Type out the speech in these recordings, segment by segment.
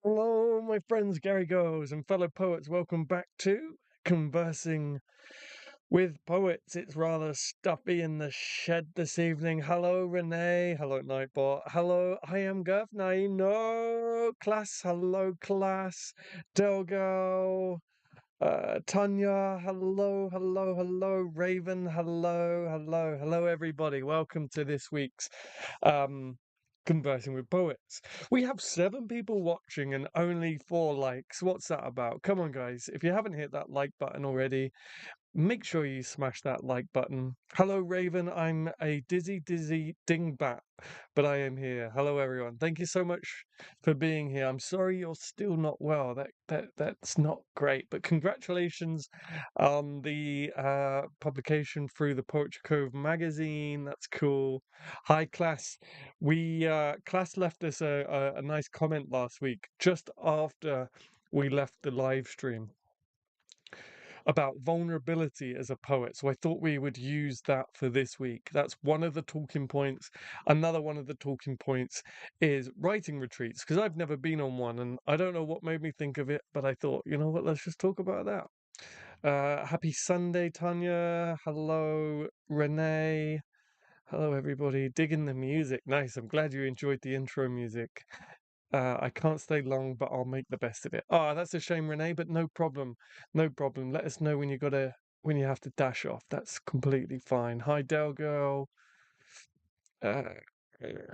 Hello, my friends, Gary Goes and fellow poets. Welcome back to Conversing with Poets. It's rather stuffy in the shed this evening. Hello, Renee. Hello, Nightbot. Hello, I am Governor. No, class. Hello, class. Delgo. Tanya. Hello, hello, hello. Raven. Hello, hello, hello, everybody. Welcome to this week's um Conversing with Poets. We have 7 people watching and only 4 likes. What's that about? Come on, guys. If you haven't hit that like button already, make sure you smash that like button. Hello, Raven. I'm a dizzy dingbat, but I am here. Hello, everyone. Thank you so much for being here. I'm sorry you're still not well. That's not great, but congratulations on the publication through the Poetry Cove magazine. That's cool. Hi, class. We class left us a nice comment last week, just after we left the live stream, about vulnerability as a poet. So I thought we would use that for this week. That's one of the talking points. Another one of the talking points is writing retreats, because I've never been on one and I don't know what made me think of it, but I thought, you know what, let's just talk about that. Happy Sunday, Tanya. Hello, Renee. Hello, everybody. Digging the music. Nice. I'm glad you enjoyed the intro music. I can't stay long, but I'll make the best of it. Ah, that's a shame, Renee, but no problem. No problem. Let us know when you have to dash off. That's completely fine. Hi, Del Girl. Uh,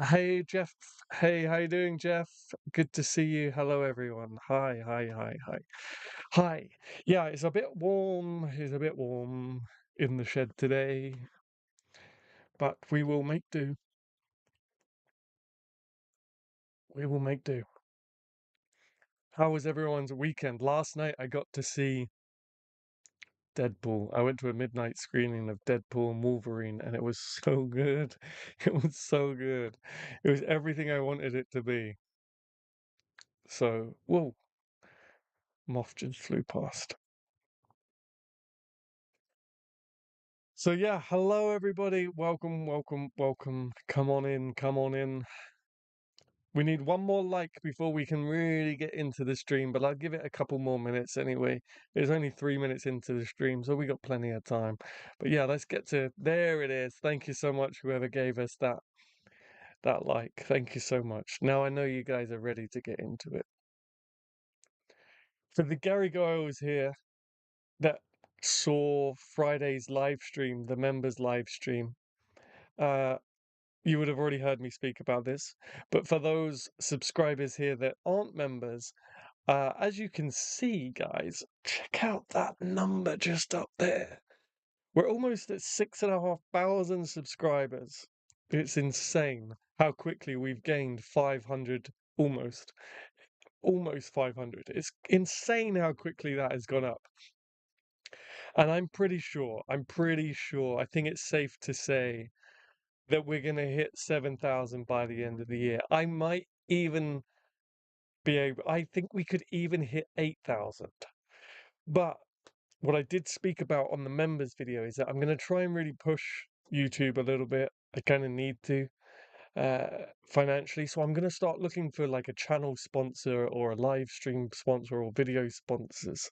hey, Jeff. Hey, how you doing, Jeff? Good to see you. Hello, everyone. Hi, hi, hi, hi. Hi. Yeah, it's a bit warm. It's a bit warm in the shed today, but we will make do. We will make do. How was everyone's weekend? Last night I got to see Deadpool. I went to a midnight screening of Deadpool and Wolverine, and it was so good. It was so good. It was everything I wanted it to be. So, whoa, moth just flew past. So yeah, hello everybody. Welcome, welcome, welcome. Come on in, come on in. We need one more like before we can really get into the stream, but I'll give it a couple more minutes anyway. It's only 3 minutes into the stream, so we got plenty of time. But yeah, let's get to there it is. Thank you so much, whoever gave us that like. Thank you so much. Now I know you guys are ready to get into it. For the Gary Goers here that saw Friday's live stream, the members live stream, uh, you would have already heard me speak about this. But for those subscribers here that aren't members, as you can see, guys, check out that number just up there. We're almost at 6,500 subscribers. It's insane how quickly we've gained 500, almost 500. It's insane how quickly that has gone up. And I'm pretty sure, I think it's safe to say that we're going to hit 7,000 by the end of the year. I might even I think we could even hit 8,000. But what I did speak about on the members video is that I'm going to try and really push YouTube a little bit. I kind of need to financially, so I'm going to start looking for like a channel sponsor or a live stream sponsor or video sponsors,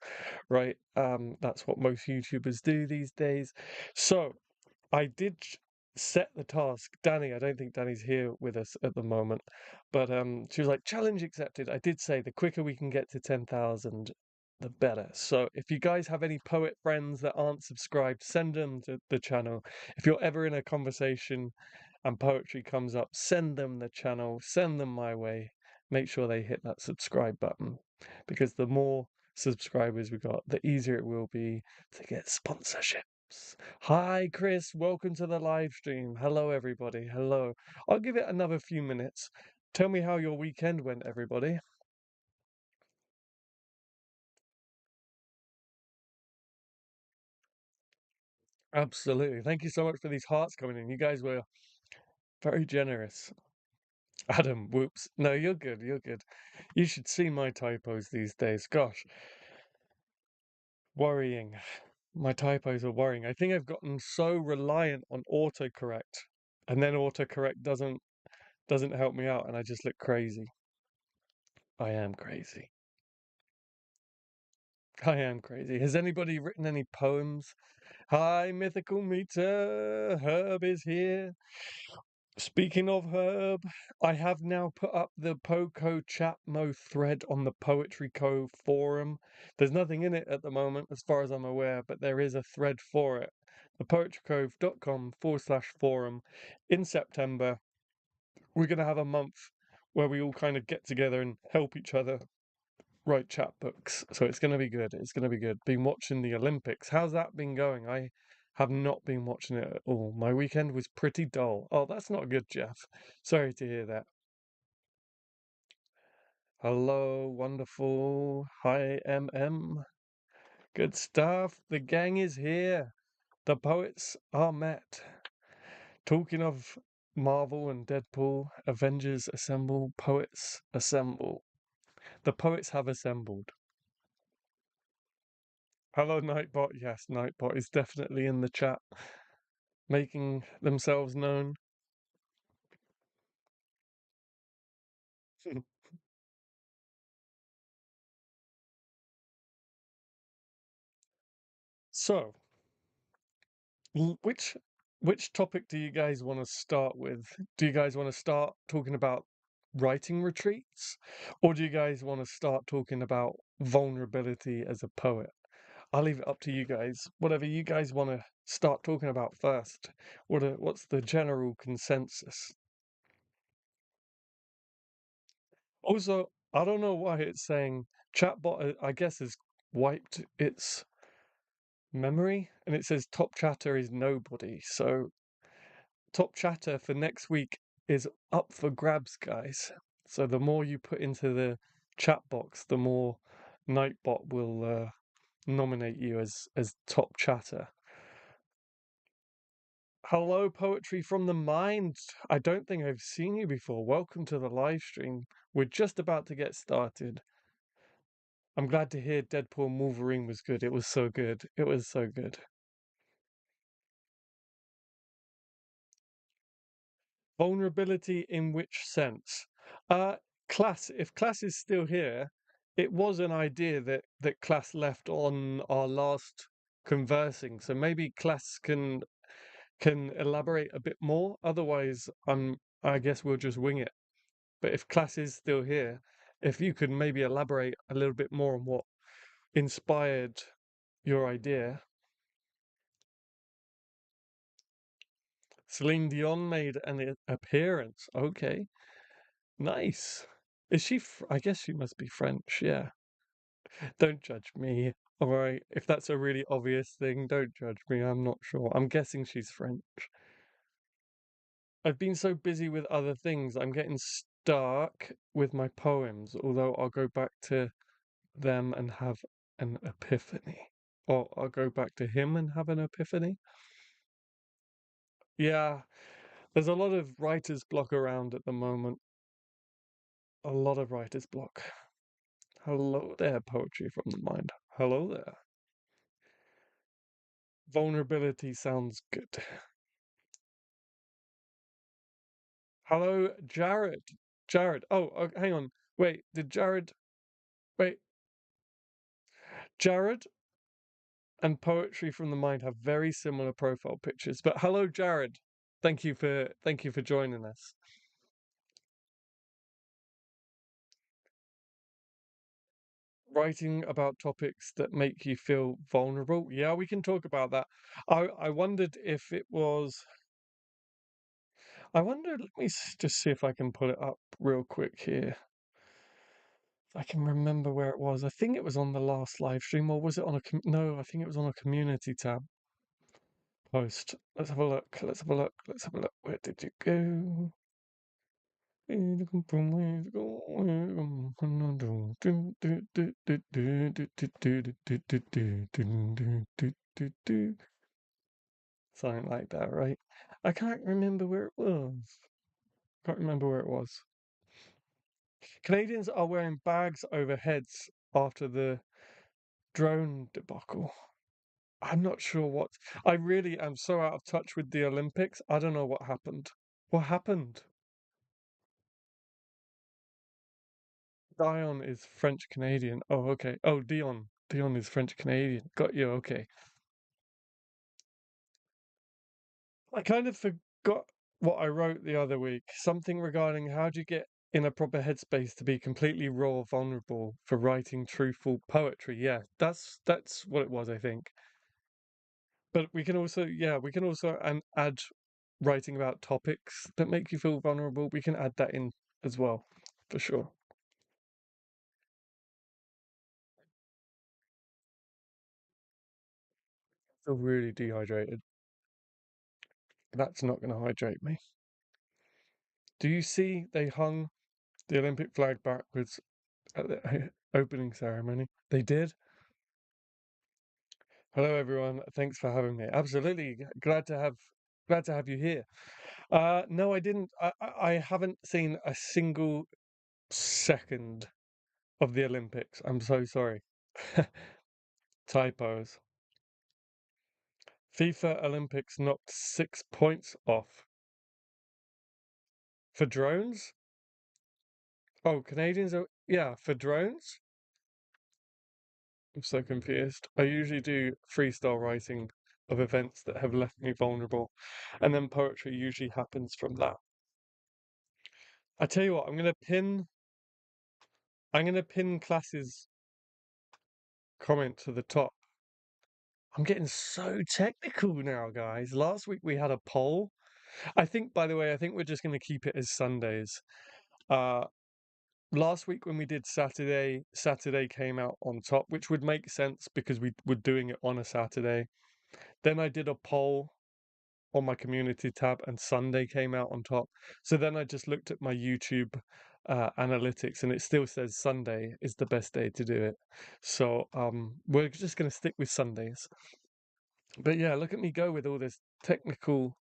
right? That's what most YouTubers do these days. So I did set the task. Danny, I don't think Danny's here with us at the moment, but she was like, challenge accepted. I did say the quicker we can get to 10,000, the better. So if you guys have any poet friends that aren't subscribed, send them to the channel. If you're ever in a conversation and poetry comes up, send them the channel, send them my way. Make sure they hit that subscribe button, because the more subscribers we got, the easier it will be to get sponsorships. Hi, Chris. Welcome to the live stream. Hello, everybody. Hello. I'll give it another few minutes. Tell me how your weekend went, everybody. Absolutely. Thank you so much for these hearts coming in. You guys were very generous. Adam, whoops. No, you're good. You're good. You should see my typos these days. Gosh, worrying. My typos are worrying. I think I've gotten so reliant on autocorrect, and then autocorrect doesn't help me out, and I just look crazy. I am crazy. I am crazy. Has anybody written any poems? Hi, mythical meter. Herb is here. Speaking of Herb, I have now put up the Poco Chatmo thread on the Poetry Co forum. There's nothing in it at the moment, as far as I'm aware, but there is a thread for it. thepoetrycove.com/forum. In September, we're going to have a month where we all kind of get together and help each other write chapbooks. So it's going to be good. It's going to be good. Been watching the Olympics. How's that been going? I have not been watching it at all. My weekend was pretty dull. Oh, that's not good, Jeff. Sorry to hear that. Hello, wonderful. Hi, MM. Good stuff. The gang is here. The poets are met. Talking of Marvel and Deadpool, Avengers assemble, poets assemble. The poets have assembled. Hello, Nightbot. Yes, Nightbot is definitely in the chat, making themselves known. So, which topic do you guys want to start with? Do you guys want to start talking about writing retreats, or do you guys want to start talking about vulnerability as a poet? I'll leave it up to you guys. Whatever you guys want to start talking about first. What's the general consensus? Also, I don't know why it's saying chatbot, I guess, has wiped its memory and it says top chatter is nobody. So, top chatter for next week is up for grabs, guys. So, the more you put into the chat box, the more Nightbot will nominate you as top chatter. Hello, Poetry from the Mind. I don't think I've seen you before. Welcome to the live stream. We're just about to get started. I'm glad to hear Deadpool and Wolverine was good. It was so good. It was so good. Vulnerability in which sense? Class, if Class is still here, it was an idea that Class left on our last conversing. So maybe Class can elaborate a bit more. Otherwise, I guess we'll just wing it. But if Class is still here, if you could maybe elaborate a little bit more on what inspired your idea. Celine Dion made an appearance. Okay, nice. Is she? I guess she must be French. Yeah. Don't judge me. All right. If that's a really obvious thing, don't judge me. I'm not sure. I'm guessing she's French. I've been so busy with other things. I'm getting stuck with my poems. Although I'll go back to them and have an epiphany. Or I'll go back to him and have an epiphany. Yeah. There's a lot of writer's block around at the moment. A lot of writer's block. Hello there, Poetry from the Mind. Hello there. Vulnerability sounds good. Hello, Jared. Jared. Oh, hang on. Wait, did Jared. Wait. Jared and Poetry from the Mind have very similar profile pictures. But hello, Jared. Thank you for joining us. Writing about topics that make you feel vulnerable. Yeah, we can talk about that. I wondered if it was. I wonder. Let me just see if I can pull it up real quick here. If I can remember where it was. I think it was on the last live stream, or was it on a no? I think it was on a community tab post. Let's have a look. Let's have a look. Let's have a look. Where did you go? Something like that, right? I can't remember where it was. Can't remember where it was. Canadians are wearing bags over heads after the drone debacle. I'm not sure what. I really am so out of touch with the Olympics. I don't know what happened. What happened? Dion is French Canadian. Oh, okay. Oh, Dion. Dion is French Canadian. Got you. Okay. I kind of forgot what I wrote the other week. Something regarding how do you get in a proper headspace to be completely raw, vulnerable for writing truthful poetry. Yeah, that's what it was, I think. But we can also, yeah, we can also add writing about topics that make you feel vulnerable. We can add that in as well, for sure. I feel really dehydrated. That's not going to hydrate me. Do you see they hung the Olympic flag backwards at the opening ceremony? They did. Hello, everyone. Thanks for having me. Absolutely glad to have you here. No, I didn't. I haven't seen a single second of the Olympics. I'm so sorry. Typos. FIFA Olympics knocked 6 points off for drones. Oh, Canadians are, yeah, for drones. I'm so confused. I usually do freestyle writing of events that have left me vulnerable, and then poetry usually happens from that. I tell you what, I'm gonna pin class's comment to the top. I'm getting so technical now, guys. Last week we had a poll. I think, by the way, I think we're just gonna keep it as Sundays. Uh, Last week when we did Saturday, Saturday came out on top, which would make sense because we were doing it on a Saturday. Then I did a poll on my community tab and Sunday came out on top. So then I just looked at my YouTube analytics and it still says Sunday is the best day to do it. So we're just going to stick with Sundays. But yeah, look at me go with all this technical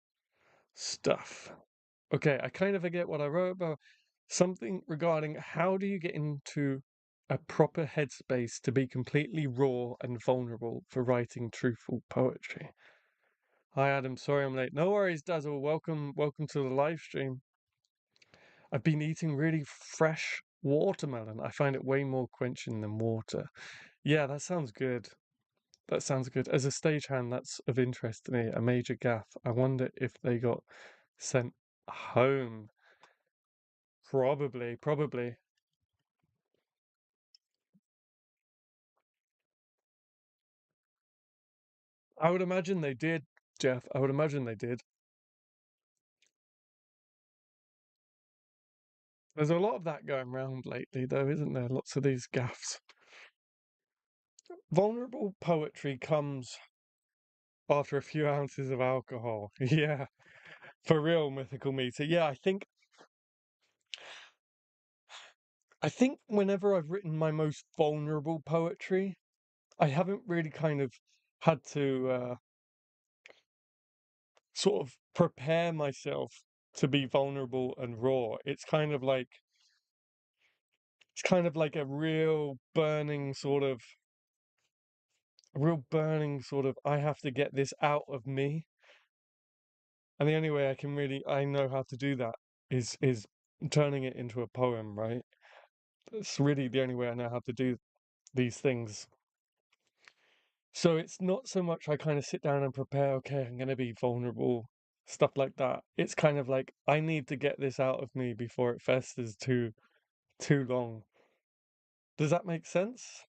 stuff. Okay, I kind of forget what I wrote about. Something regarding how do you get into a proper headspace to be completely raw and vulnerable for writing truthful poetry. Hi Adam, sorry I'm late. No worries, Dazzle. Welcome to the live stream. I've been eating really fresh watermelon. I find it way more quenching than water. Yeah, that sounds good. That sounds good. As a stagehand, that's of interest to me. A major gaff. I wonder if they got sent home. Probably. I would imagine they did, Jeff. I would imagine they did. There's a lot of that going around lately, though, isn't there? Lots of these gaffs. Vulnerable poetry comes after a few ounces of alcohol. Yeah, for real, mythical meter. Yeah, I think whenever I've written my most vulnerable poetry, I haven't really kind of had to sort of prepare myself to be vulnerable and raw. It's kind of like a real burning sort of I have to get this out of me. And the only way I know how to do that is turning it into a poem, right? It's really the only way I know how to do these things. So it's not so much I kind of sit down and prepare, okay, I'm going to be vulnerable, stuff like that. It's kind of like I need to get this out of me before it festers too long. Does that make sense?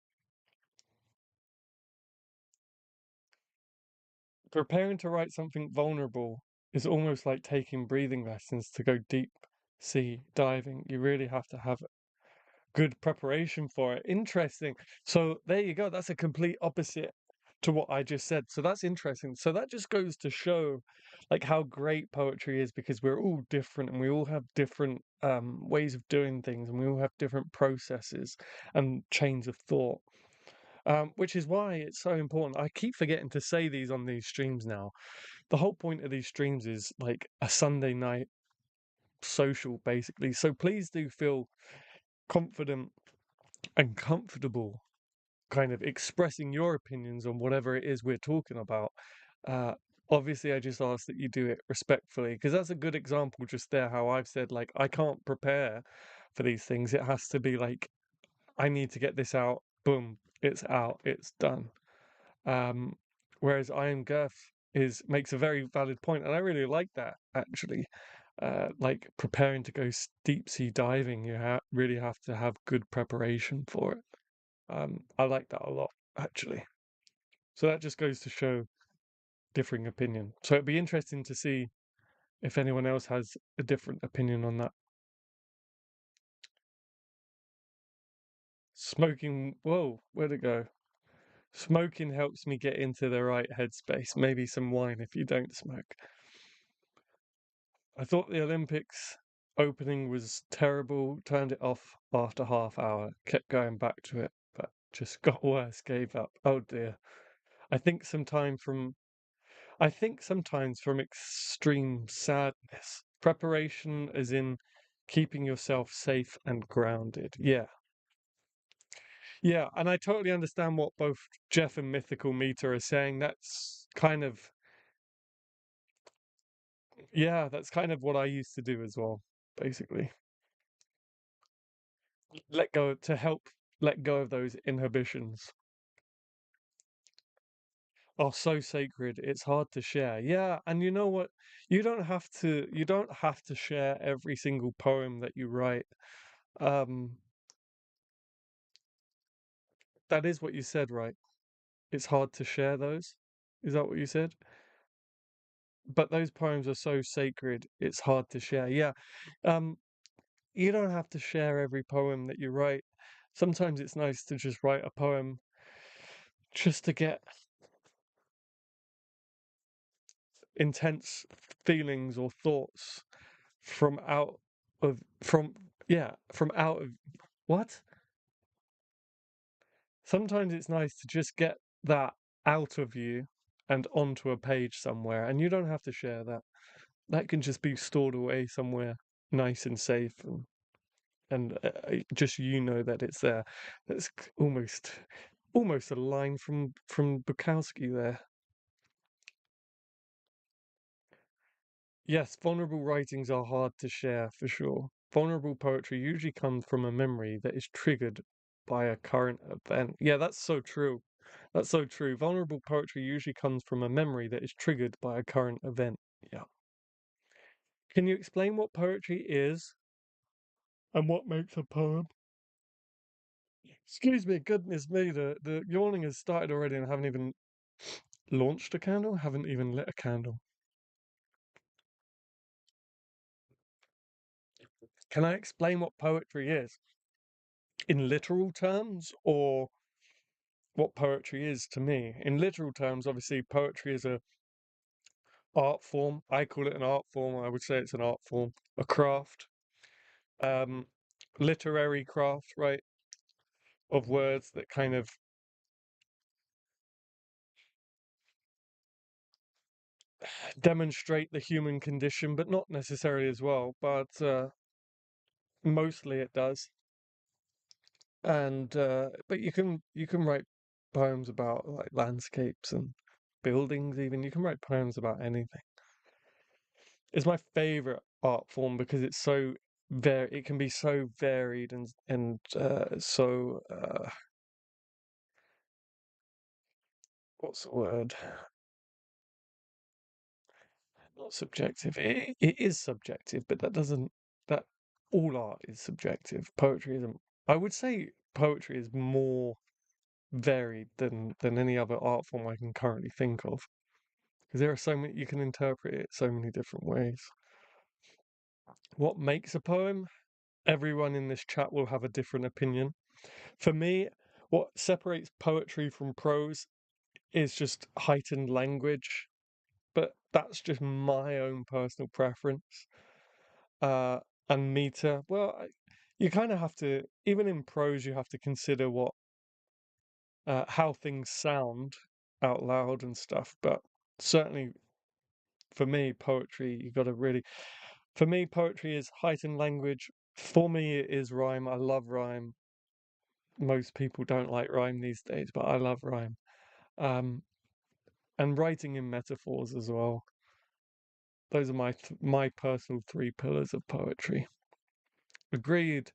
Preparing to write something vulnerable is almost like taking breathing lessons to go deep sea diving. You really have to have good preparation for it. Interesting. So there you go. That's a complete opposite to what I just said. So that's interesting. So that just goes to show like how great poetry is because we're all different and we all have different ways of doing things and we all have different processes and chains of thought. Which is why it's so important. I keep forgetting to say these on these streams now. The whole point of these streams is like a Sunday night social, basically. So please do feel confident and comfortable kind of expressing your opinions on whatever it is we're talking about. Uh, Obviously, I just ask that you do it respectfully because that's a good example just there how I've said, like, I can't prepare for these things. It has to be like I need to get this out. Boom, it's out. It's done. Um, Whereas I Am Girth is makes a very valid point, and I really like that actually. Like preparing to go deep sea diving, you really have to have good preparation for it. I like that a lot actually. So that just goes to show differing opinion. So it'd be interesting to see if anyone else has a different opinion on that. Smoking, whoa, where'd it go? Smoking helps me get into the right headspace. Maybe some wine if you don't smoke. I thought the Olympics opening was terrible, turned it off after half hour, kept going back to it, but just got worse, gave up. Oh dear. I think sometime from I think sometimes from extreme sadness. Preparation as in keeping yourself safe and grounded. Yeah. Yeah, and I totally understand what both Jeff and Mythical Meter are saying. That's kind of yeah, that's kind of what I used to do as well, basically. Let go to help let go of those inhibitions. Are so sacred, it's hard to share. Yeah, and you know what? You don't have to share every single poem that you write. Um that is what you said, right? It's hard to share those. Is that what you said? But those poems are so sacred, it's hard to share. Yeah. Um you don't have to share every poem that you write. Sometimes it's nice to just write a poem just to get intense feelings or thoughts from out from yeah, from out of what? Sometimes it's nice to just get that out of you and onto a page somewhere, and you don't have to share that. That can just be stored away somewhere nice and safe and just that it's there. That's almost a line from Bukowski there. Yes, vulnerable writings are hard to share for sure. Vulnerable poetry usually comes from a memory that is triggered by a current event. Yeah, that's so true. That's so true. Vulnerable poetry usually comes from a memory that is triggered by a current event. Yeah. Can you explain what poetry is and what makes a poem? Excuse me, goodness me, the yawning has started already and I haven't even launched a candle, haven't even lit a candle. Can I explain what poetry is in literal terms or what poetry is to me? In literal terms, obviously, poetry is a art form. I call it an art form. I would say it's an art form, a craft, um, literary craft, right, of words that kind of demonstrate the human condition, but not necessarily as well, but mostly it does. And but you can write poems about like landscapes and buildings even. You can write poems about anything. It's my favorite art form because it's so it can be so varied and so what's the word? Not subjective. It is subjective, but that all art is subjective. Poetry isn't. I would say poetry is more varied than any other art form I can currently think of. Because there are so many, you can interpret it so many different ways. What makes a poem? Everyone in this chat will have a different opinion. For me, what separates poetry from prose is just heightened language, but that's just my own personal preference. Uh, and meter, well, you kind of have to, even in prose, you have to consider how things sound out loud and stuff. But certainly for me, poetry, you got to really For me, poetry is heightened language. For me, it is rhyme. I love rhyme. Most people don't like rhyme these days, but I love rhyme. Um, and writing in metaphors as well. Those are my personal three pillars of poetry. Agreed.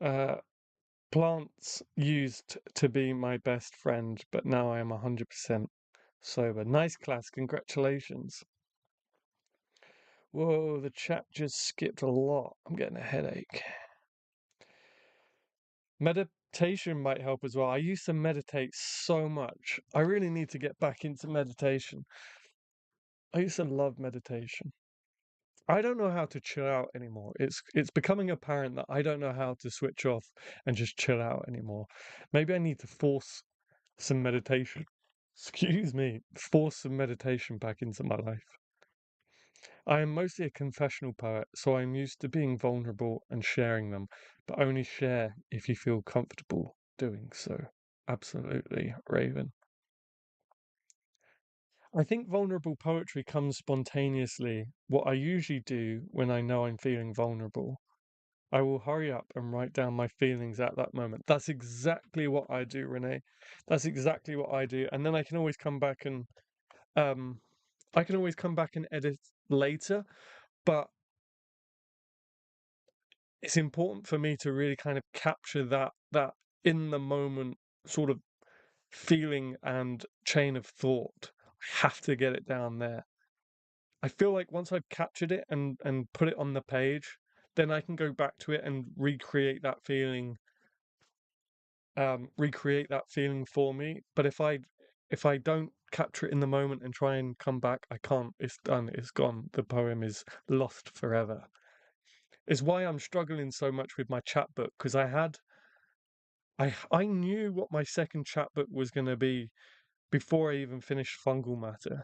Uh, Plants used to be my best friend, but now I am 100% sober. Nice class, congratulations. Whoa, the chat just skipped a lot. I'm getting a headache. Meditation might help as well. I used to meditate so much. I really need to get back into meditation. I used to love meditation. I don't know how to chill out anymore. It's becoming apparent that I don't know how to switch off and just chill out anymore. Maybe I need to force some meditation. Excuse me, force some meditation back into my life. I am mostly a confessional poet, so I'm used to being vulnerable and sharing them, but only share if you feel comfortable doing so. Absolutely, Raven. I think vulnerable poetry comes spontaneously. What I usually do when I know I'm feeling vulnerable, I will hurry up and write down my feelings at that moment. That's exactly what I do, Renee. That's exactly what I do. And then I can always come back and um edit later, but it's important for me to really kind of capture that in the moment sort of feeling and chain of thought. I have to get it down there. I feel like once I've captured it and put it on the page, then I can go back to it and recreate that feeling for me. But if I don't capture it in the moment and try and come back, I can't. It's done. It's gone. The poem is lost forever. Is why I'm struggling so much with my chapbook because I knew what my second chapbook was going to be before I even finished Fungal Matter.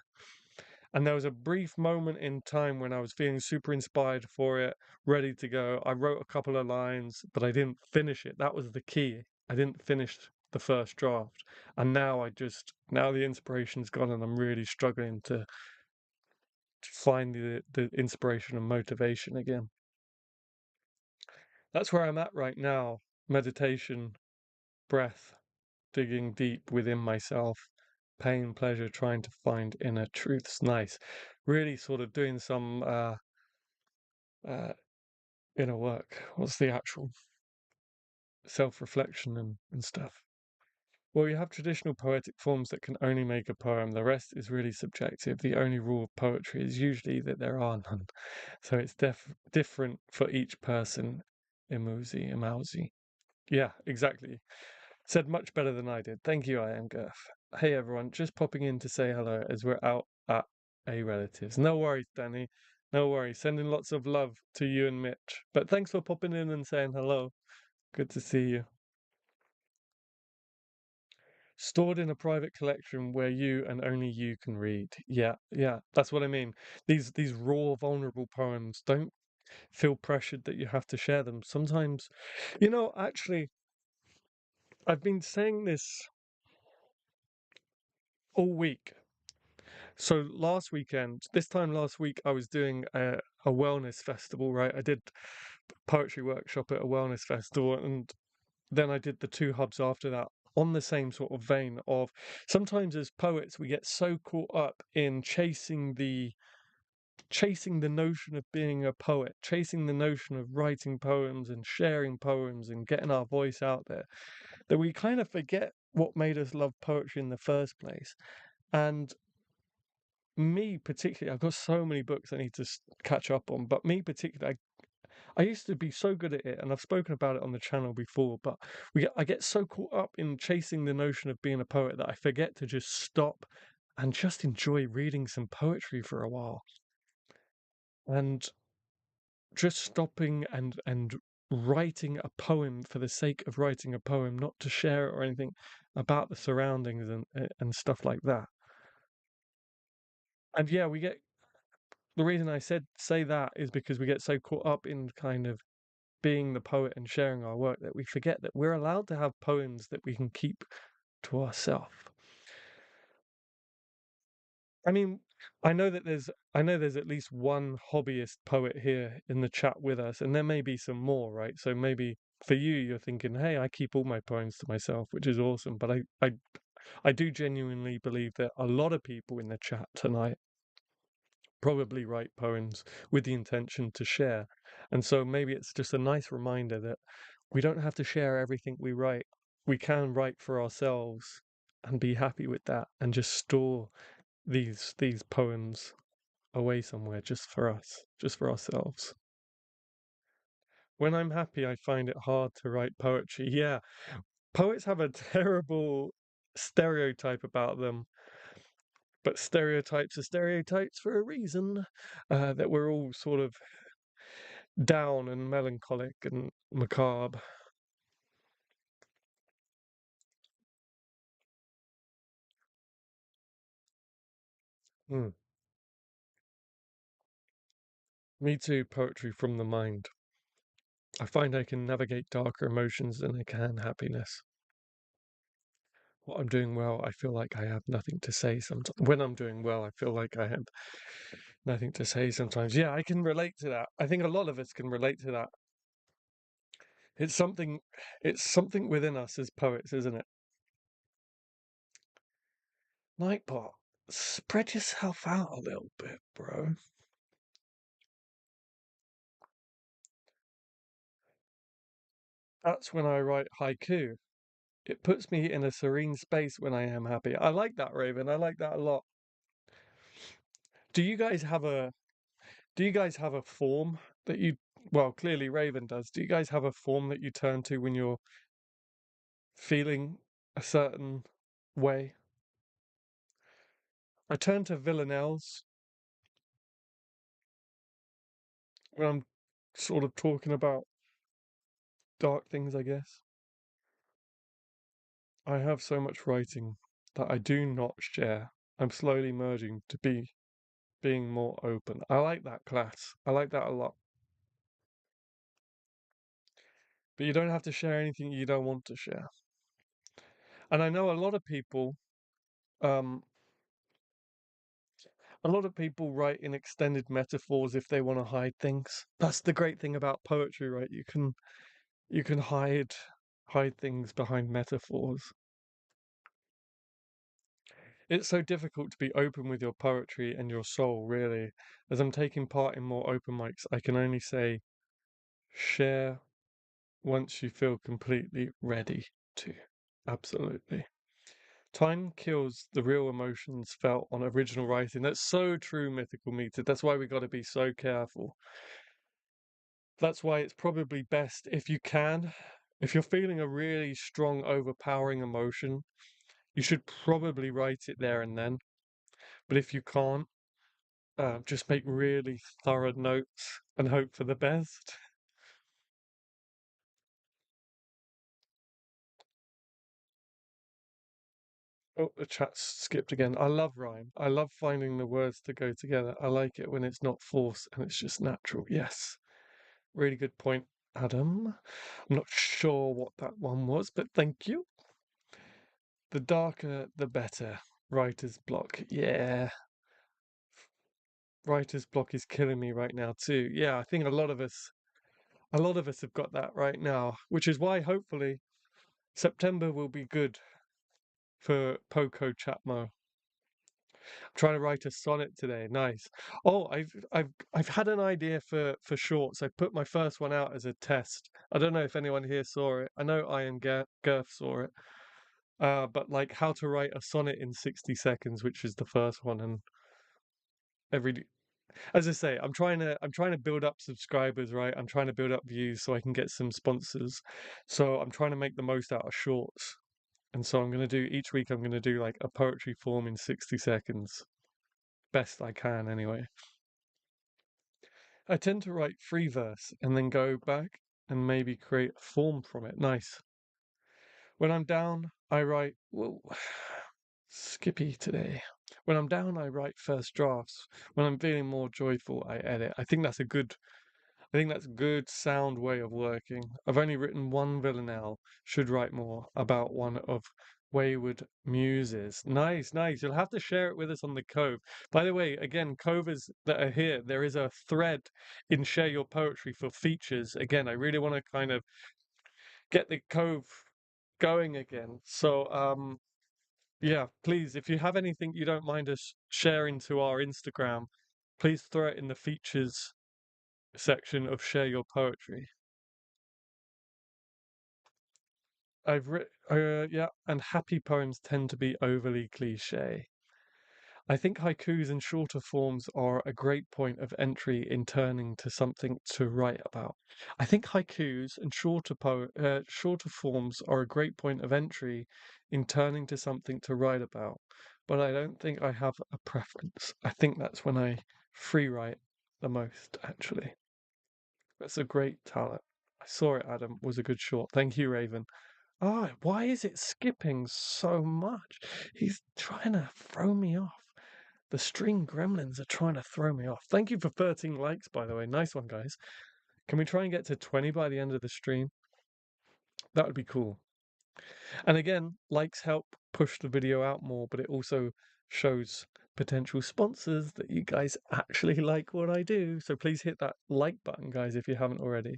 And there was a brief moment in time when I was feeling super inspired for it, ready to go. I wrote a couple of lines, but I didn't finish it. That was the key. I didn't finish the first draft. And now the inspiration's gone and I'm really struggling to find the inspiration and motivation again. That's where I'm at right now. Meditation, breath, digging deep within myself, pain, pleasure, trying to find inner truths. Nice. Really sort of doing some uh, inner work. What's the actual self-reflection and stuff? Well, you have traditional poetic forms that can only make a poem. The rest is really subjective. The only rule of poetry is usually that there are none. So it's different for each person. Emauzi. Yeah, exactly. Said much better than I did. Thank you, I am Girth. Hey everyone, just popping in to say hello as we're out at a relative's. No worries, Danny. No worries. Sending lots of love to you and Mitch. But thanks for popping in and saying hello. Good to see you. Stored in a private collection where you and only you can read. Yeah, yeah, that's what I mean. These raw, vulnerable poems don't feel pressured that you have to share them. Sometimes, actually, I've been saying this all week. So this time last week, I was doing a wellness festival, right? I did poetry workshop at a wellness festival, and then I did the two hubs after that on the same sort of vein of sometimes as poets we get so caught up in chasing the notion of being a poet, chasing the notion of writing poems and sharing poems and getting our voice out there that we kind of forget what made us love poetry in the first place. And me particularly, I've got so many books I need to catch up on, but me particularly, I used to be so good at it, and I've spoken about it on the channel before, but I get so caught up in chasing the notion of being a poet that I forget to just stop and just enjoy reading some poetry for a while. And just stopping and writing a poem for the sake of writing a poem, not to share it or anything about the surroundings and stuff like that. And yeah, the reason I say that is because we get so caught up in kind of being the poet and sharing our work that we forget that we're allowed to have poems that we can keep to ourselves. I mean, I know there's at least one hobbyist poet here in the chat with us, and there may be some more, right? So maybe for you, you're thinking, "Hey, I keep all my poems to myself," which is awesome. But I do genuinely believe that a lot of people in the chat tonight probably write poems with the intention to share. And so maybe it's just a nice reminder that we don't have to share everything we write. We can write for ourselves and be happy with that and just store these poems away somewhere just for us, just for ourselves. When I'm happy, I find it hard to write poetry. Yeah, poets have a terrible stereotype about them, but stereotypes are stereotypes for a reason. That we're all sort of down and melancholic and macabre. Hmm. Me too, poetry from the mind. I find I can navigate darker emotions than I can happiness. When I'm doing well, I feel like I have nothing to say sometimes. When I'm doing well, I feel like I have nothing to say sometimes. Yeah, I can relate to that. I think a lot of us can relate to that. It's something it's something within us as poets, isn't it? Nightbot, spread yourself out a little bit, bro. That's when I write haiku. It puts me in a serene space when I am happy. I like that, Raven. I like that a lot. Do you guys have a do you guys have a form that you well, clearly Raven does. Do you guys have a form that you turn to when you're feeling a certain way? I turn to villanelles when I'm sort of talking about dark things, I guess. I have so much writing that I do not share. I'm slowly merging to being more open. I like that class. I like that a lot. But you don't have to share anything you don't want to share. And I know um, a lot of people write in extended metaphors if they want to hide things. That's the great thing about poetry, right? You can hide things behind metaphors. It's so difficult to be open with your poetry and your soul, really. As I'm taking part in more open mics, I can only say share once you feel completely ready to. Absolutely. Time kills the real emotions felt on original writing. That's so true, Mythical Meter. That's why we got to be so careful. That's why it's probably best if you can, if you're feeling a really strong, overpowering emotion, you should probably write it there and then. But if you can't, just make really thorough notes and hope for the best. Oh, the chat's skipped again. I love rhyme. I love finding the words to go together. I like it when it's not forced and it's just natural. Yes. Really good point, Adam. I'm not sure what that one was, but thank you. The darker, the better. Writer's block. Yeah. Writer's block is killing me right now too. Yeah, I think a lot of us have got that right now, which is why hopefully September will be good for Poco Chatmo. I'm trying to write a sonnet today. Nice. Oh, I've had an idea for shorts. I put my first one out as a test. I don't know if anyone here saw it. I know Ian Girth saw it. But like how to write a sonnet in 60 seconds, which is the first one, and every as I say, I'm trying to build up subscribers, right? I'm trying to build up views so I can get some sponsors. So I'm trying to make the most out of shorts. And so I'm gonna do each week I'm gonna do like a poetry form in 60 seconds. Best I can anyway. I tend to write free verse and then go back and maybe create a form from it. Nice. When I'm down, I write, whoa, Skippy today. When I'm down, I write first drafts. When I'm feeling more joyful, I edit. I think that's a good sound way of working. I've only written one villanelle, should write more about one of Wayward Muses. Nice, nice. You'll have to share it with us on the Cove. By the way, again, Covers that are here, there is a thread in Share Your Poetry for features. Again, I really want to kind of get the Cove going again. So, yeah, please, if you have anything you don't mind us sharing to our Instagram, please throw it in the features section of Share Your Poetry. I've written, yeah, and happy poems tend to be overly cliche. I think haikus and shorter forms are a great point of entry in turning to something to write about. I think haikus and shorter forms are a great point of entry in turning to something to write about. But I don't think I have a preference. I think that's when I free write the most, actually. That's a great talent. I saw it, Adam. Was a good short. Thank you, Raven. Oh, why is it skipping so much? He's trying to throw me off. The string gremlins are trying to throw me off. Thank you for 13 likes, by the way. Nice one, guys. Can we try and get to 20 by the end of the stream? That would be cool. And again, likes help push the video out more, but it also shows potential sponsors that you guys actually like what I do. So please hit that like button, guys, if you haven't already.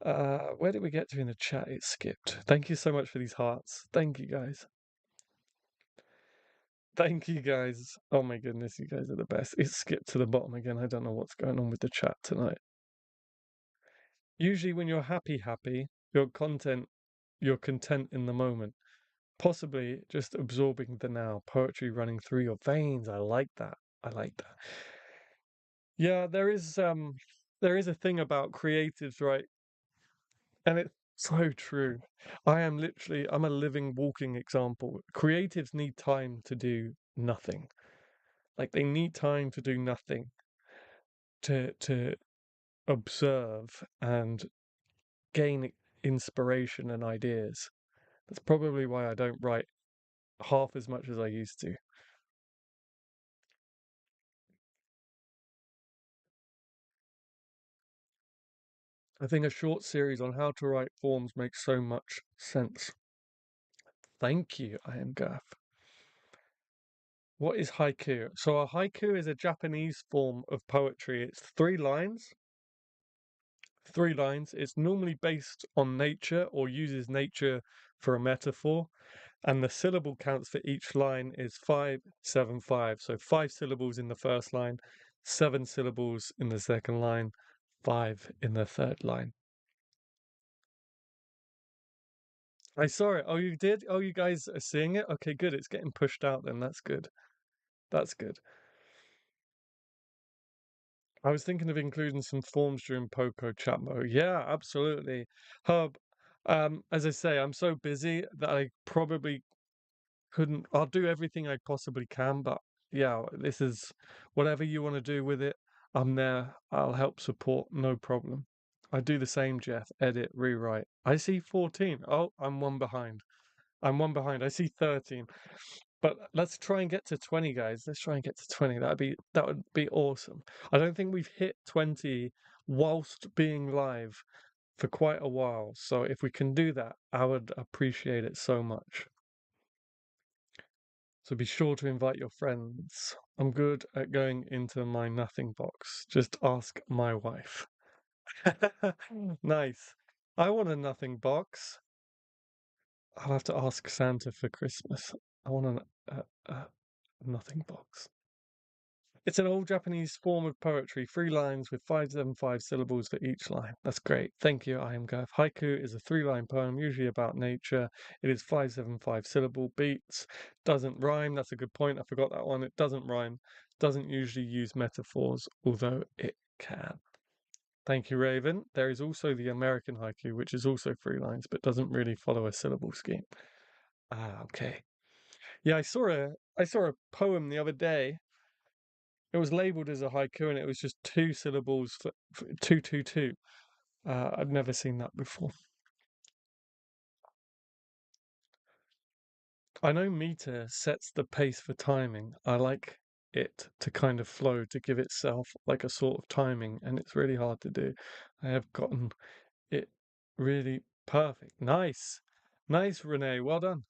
Where did we get to in the chat? It skipped. Thank you so much for these hearts. Thank you, guys. Thank you, guys. Oh my goodness, you guys are the best. It skipped to the bottom again. I don't know what's going on with the chat tonight. Usually, when you're happy, you're content in the moment. Possibly just absorbing the now, poetry running through your veins. I like that. I like that. Yeah, there is a thing about creatives, right? And it's so true. I'm a living, walking example. Creatives need time to do nothing. Like they need time to do nothing, to observe and gain inspiration and ideas. That's probably why I don't write half as much as I used to. I think a short series on how to write forms makes so much sense. Thank you, I am Gaff. What is haiku? So a haiku is a Japanese form of poetry. It's 3 lines. 3 lines. It's normally based on nature or uses nature for a metaphor. And the syllable counts for each line is 5, 7, 5. So 5 syllables in the first line, 7 syllables in the second line, 5 in the third line. I saw it. Oh, you did? Oh, you guys are seeing it? Okay, good. It's getting pushed out then. That's good. That's good. I was thinking of including some forms during Poco chat mode. Yeah, absolutely. Herb, as I say, I'm so busy that I probably couldn't. I'll do everything I possibly can, but yeah, this is whatever you want to do with it. I'm there. I'll help support. No problem. I do the same, Jeff. Edit, rewrite. I see 14. Oh, I'm one behind. I'm one behind. I see 13. But let's try and get to 20, guys. Let's try and get to 20. That would be awesome. I don't think we've hit 20 whilst being live for quite a while. So if we can do that, I would appreciate it so much. So be sure to invite your friends. I'm good at going into my nothing box. Just ask my wife. Nice. I want a nothing box. I'll have to ask Santa for Christmas. I want a nothing box. It's an old Japanese form of poetry, 3 lines with 5, 7, 5 syllables for each line. That's great. Thank you, I am Gav. Haiku is a 3 line poem, usually about nature. It is 5, 7, 5 syllable beats. Doesn't rhyme. That's a good point. I forgot that one. It doesn't rhyme. Doesn't usually use metaphors, although it can. Thank you, Raven. There is also the American haiku, which is also 3 lines, but doesn't really follow a syllable scheme. Ah, okay. Yeah, I saw a poem the other day. It was labeled as a haiku, and it was just 2 syllables for 222. I've never seen that before. I know meter sets the pace for timing. I like it to kind of flow to give itself like a sort of timing, and it's really hard to do. I have gotten it really perfect. Nice. Nice, Renee. Well done.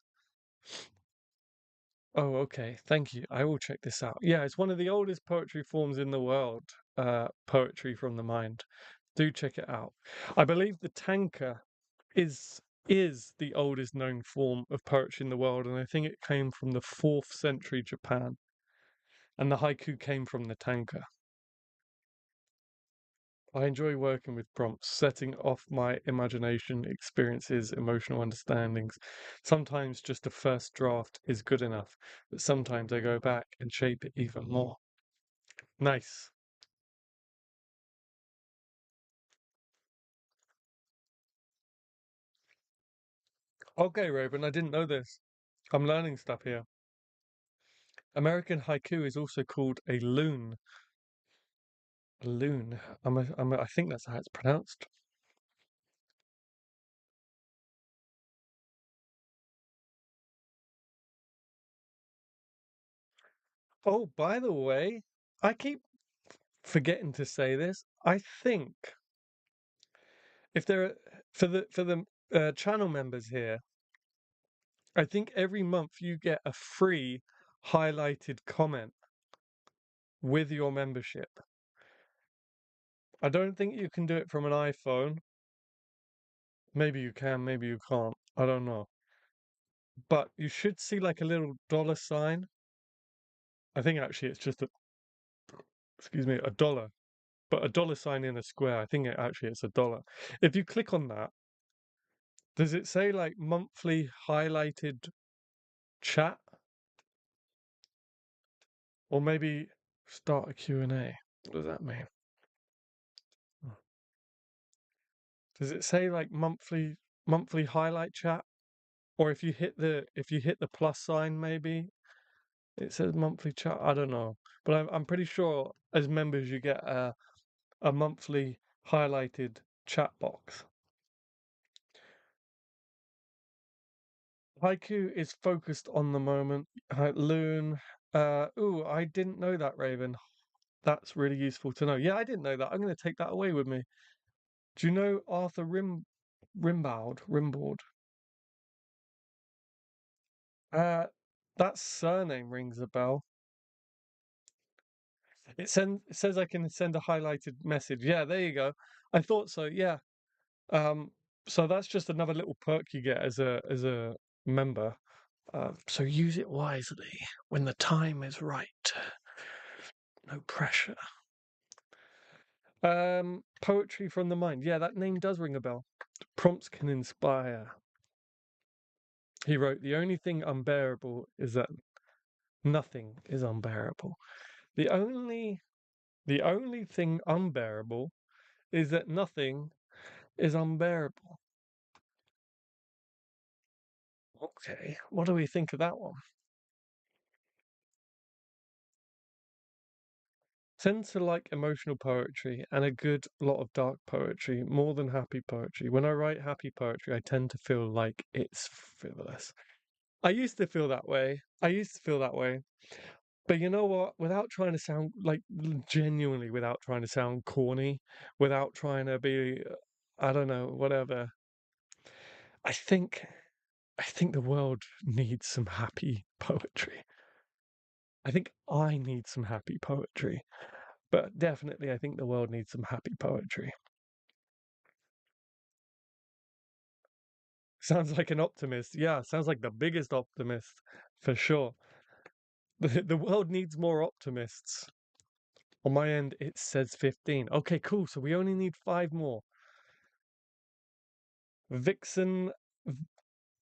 Oh, okay. Thank you. I will check this out. Yeah, it's one of the oldest poetry forms in the world. Poetry from the mind. Do check it out. I believe the tanka is the oldest known form of poetry in the world, and I think it came from the 4th century Japan, and the haiku came from the tanka. I enjoy working with prompts, setting off my imagination, experiences, emotional understandings. Sometimes just a first draft is good enough, but sometimes I go back and shape it even more. Nice. Okay, Raven, I didn't know this. I'm learning stuff here. American haiku is also called a loon. A loon. I think that's how it's pronounced. Oh, by the way, I keep forgetting to say this. I think if there are for the channel members here, I think every month you get a free highlighted comment with your membership. I don't think you can do it from an iPhone. Maybe you can, maybe you can't. I don't know. But you should see like a little dollar sign. I think actually it's just excuse me, a dollar, but a dollar sign in a square. I think actually it's a dollar. If you click on that, does it say like monthly highlighted chat? Or maybe start a Q&A? What does that mean? Does it say like monthly highlight chat? Or if you hit the plus sign, maybe it says monthly chat. I don't know, but I'm pretty sure as members you get a monthly highlighted chat box. Haiku is focused on the moment. Loon. Ooh, I didn't know that, Raven. That's really useful to know. Yeah, I didn't know that. I'm going to take that away with me. Do you know Arthur Rimbaud? Uh, that surname rings a bell. It says I can send a highlighted message. Yeah, there you go. I thought so. Yeah. Um, so that's just another little perk you get as a member. So use it wisely when the time is right. No pressure. Poetry from the mind. Yeah, that name does ring a bell. Prompts can inspire. He wrote, "The only thing unbearable is that nothing is unbearable. The only the only thing unbearable is that nothing is unbearable." Okay, what do we think of that one? Tend to like emotional poetry and a good lot of dark poetry more than happy poetry. When I write happy poetry, I tend to feel like it's frivolous. I used to feel that way. I used to feel that way. But you know what? Without trying to sound like genuinely, without trying to sound corny, without trying to be, I don't know, whatever. I think, I think the world needs some happy poetry. I think I need some happy poetry. But definitely, I think the world needs some happy poetry. Sounds like an optimist. Yeah, sounds like the biggest optimist for sure. The world needs more optimists. On my end, it says 15. Okay, cool. So we only need five more. Vixen,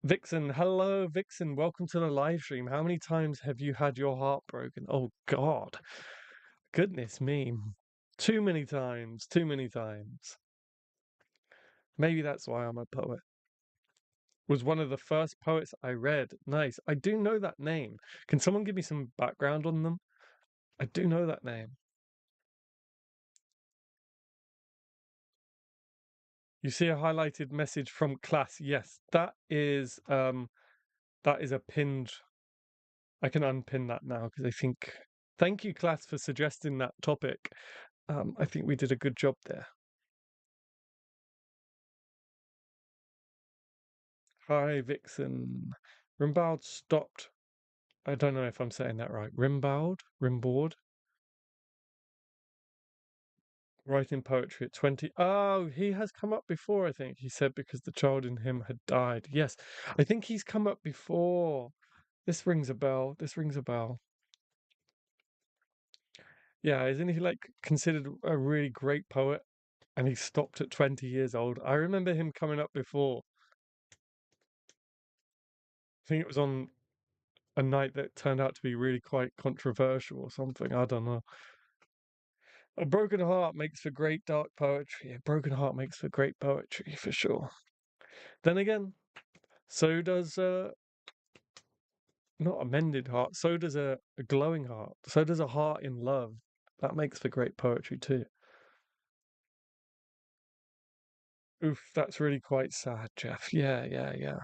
Vixen, hello, Vixen. Welcome to the live stream. How many times have you had your heart broken? Oh, God. Goodness me. Too many times. Too many times. Maybe that's why I'm a poet. Was one of the first poets I read. Nice. I do know that name. Can someone give me some background on them? I do know that name. You see a highlighted message from class. Yes, that is a pinned. I can unpin that now because I think. Thank you, class, for suggesting that topic. I think we did a good job there. Hi, Vixen. Rimbaud stopped. I don't know if I'm saying that right. Rimbaud, writing poetry at 20. Oh, he has come up before, I think. He said because the child in him had died. Yes, I think he's come up before. This rings a bell. This rings a bell. Yeah, isn't he like considered a really great poet? and he stopped at 20 years old. I remember him coming up before. I think it was on a night that turned out to be really quite controversial or something. I don't know. A broken heart makes for great dark poetry. A broken heart makes for great poetry for sure. Then again, so does not a mended heart. So does a glowing heart. So does a heart in love. That makes for great poetry too. Oof, that's really quite sad, Jeff. Yeah, yeah, yeah.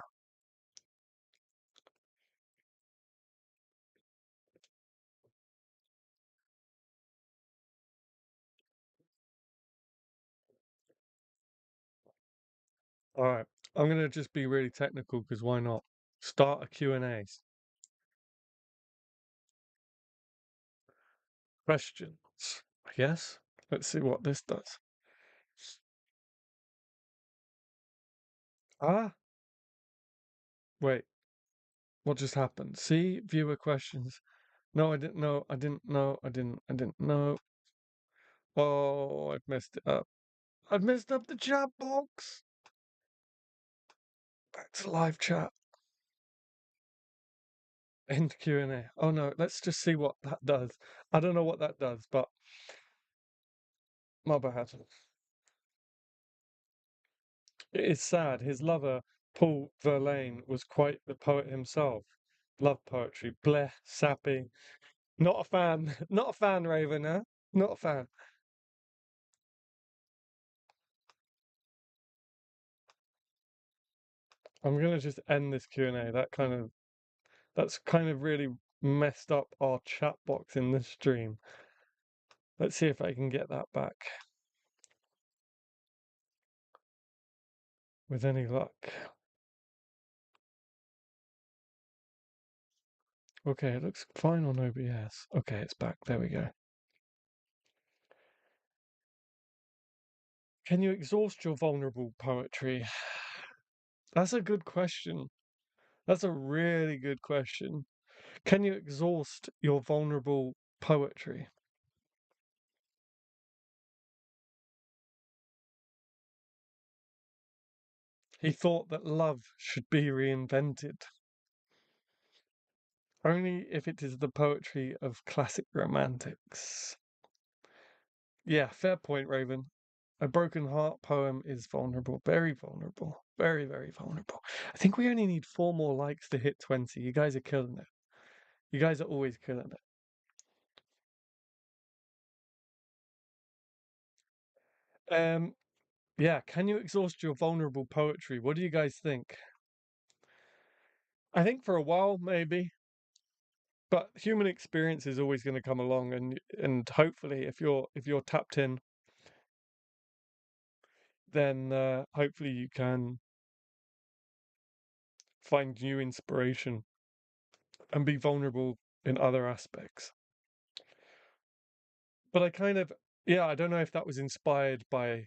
All right. I'm gonna just be really technical because why not? Start a Q&A. Questions. Yes. Let's see what this does. Ah, wait. What just happened? See, viewer questions. No, I didn't know. I didn't know. I didn't know. Oh, I've messed it up. I've messed up the chat box. Back to live chat. End Q&A. Oh no, let's just see what that does. I don't know what that does, but my bad. It is sad. His lover, Paul Verlaine, was quite the poet himself. Love poetry. Bleh, sappy. Not a fan. Not a fan, Raven, huh? Not a fan. I'm gonna just end this Q&A. That's kind of really messed up our chat box in this stream. Let's see if I can get that back with any luck. Okay, it looks fine on OBS. Okay, it's back. There we go. Can you exhaust your vulnerable poetry? That's a good question. That's a really good question. Can you exhaust your vulnerable poetry? He thought that love should be reinvented, only if it is the poetry of classic romantics. Yeah, fair point, Raven. A broken heart poem is vulnerable, very vulnerable, very, very vulnerable. I think we only need 4 more likes to hit 20. You guys are killing it. You guys are always killing it. Yeah, can you exhaust your vulnerable poetry? What do you guys think? I think for a while, maybe, but human experience is always going to come along, and hopefully, if you're tapped in, then hopefully you can find new inspiration and be vulnerable in other aspects. But I kind of, yeah, I don't know if that was inspired by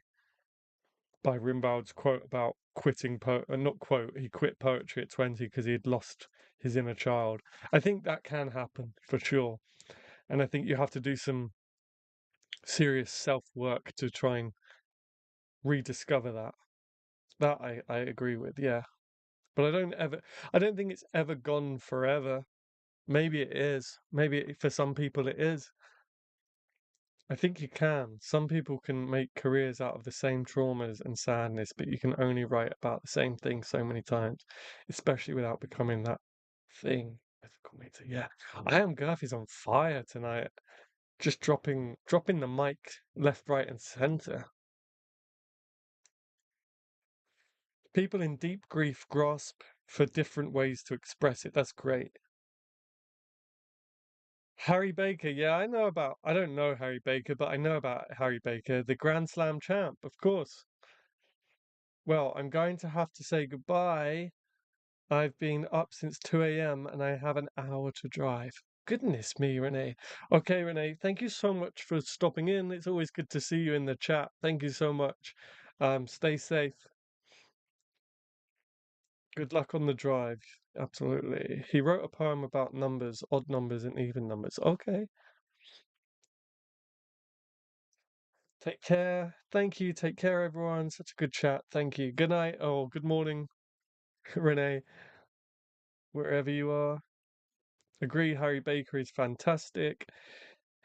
Rimbaud's quote about quitting not quote, he quit poetry at 20 because he had lost his inner child. I think that can happen for sure. And I think you have to do some serious self work to try and rediscover that. That I agree with, yeah. But I don't think it's ever gone forever. Maybe it is. For some people it is. I think you can. Some people can make careers out of the same traumas and sadness, but you can only write about the same thing so many times, especially without becoming that thing. Difficult me to, yeah. I am Garth is on fire tonight. Just dropping the mic left, right, and center. People in deep grief grasp for different ways to express it. That's great. Harry Baker, yeah, I don't know Harry Baker, but I know about Harry Baker, the Grand Slam champ, of course. Well, I'm going to have to say goodbye. I've been up since 2 a.m. and I have an hour to drive. Goodness me, Renee. Okay, Renee, thank you so much for stopping in. It's always good to see you in the chat. Thank you so much. Stay safe. Good luck on the drive. Absolutely. He wrote a poem about numbers, odd numbers and even numbers. Okay. Take care. Thank you. Take care, everyone. Such a good chat. Thank you. Good night. Oh, good morning, Renee, wherever you are. Agree, Harry Baker is fantastic.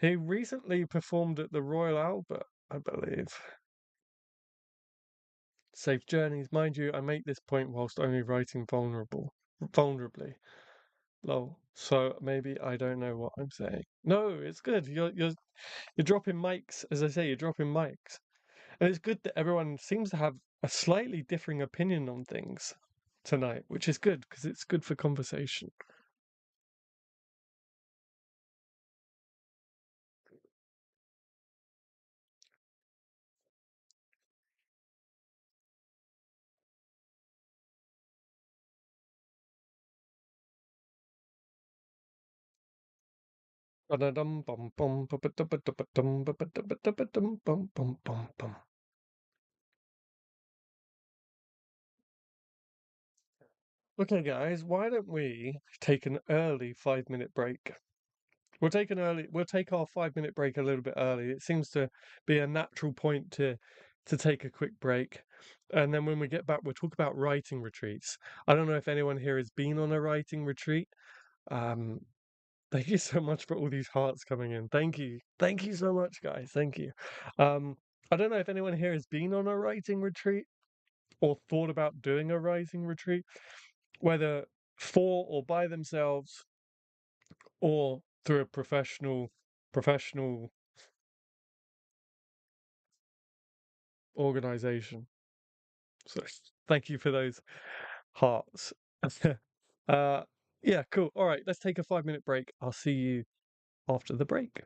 He recently performed at the Royal Albert, I believe. Safe journeys. Mind you, I make this point whilst only writing vulnerably. Lol. So maybe I don't know what I'm saying. No, it's good. You're dropping mics, as I say, you're dropping mics. And it's good that everyone seems to have a slightly differing opinion on things tonight, which is good because it's good for conversation. Okay, guys, why don't we take an early 5 minute break? We'll take our 5 minute break a little bit early. It seems to be a natural point to take a quick break. And then when we get back, we'll talk about writing retreats. I don't know if anyone here has been on a writing retreat. Um, Thank you so much for all these hearts coming in. Thank you. Thank you so much, guys. Thank you. I don't know if anyone here has been on a writing retreat or thought about doing a writing retreat, whether for or by themselves or through a professional organization. So thank you for those hearts. uh yeah, cool. All right, let's take a 5 minute break. I'll see you after the break.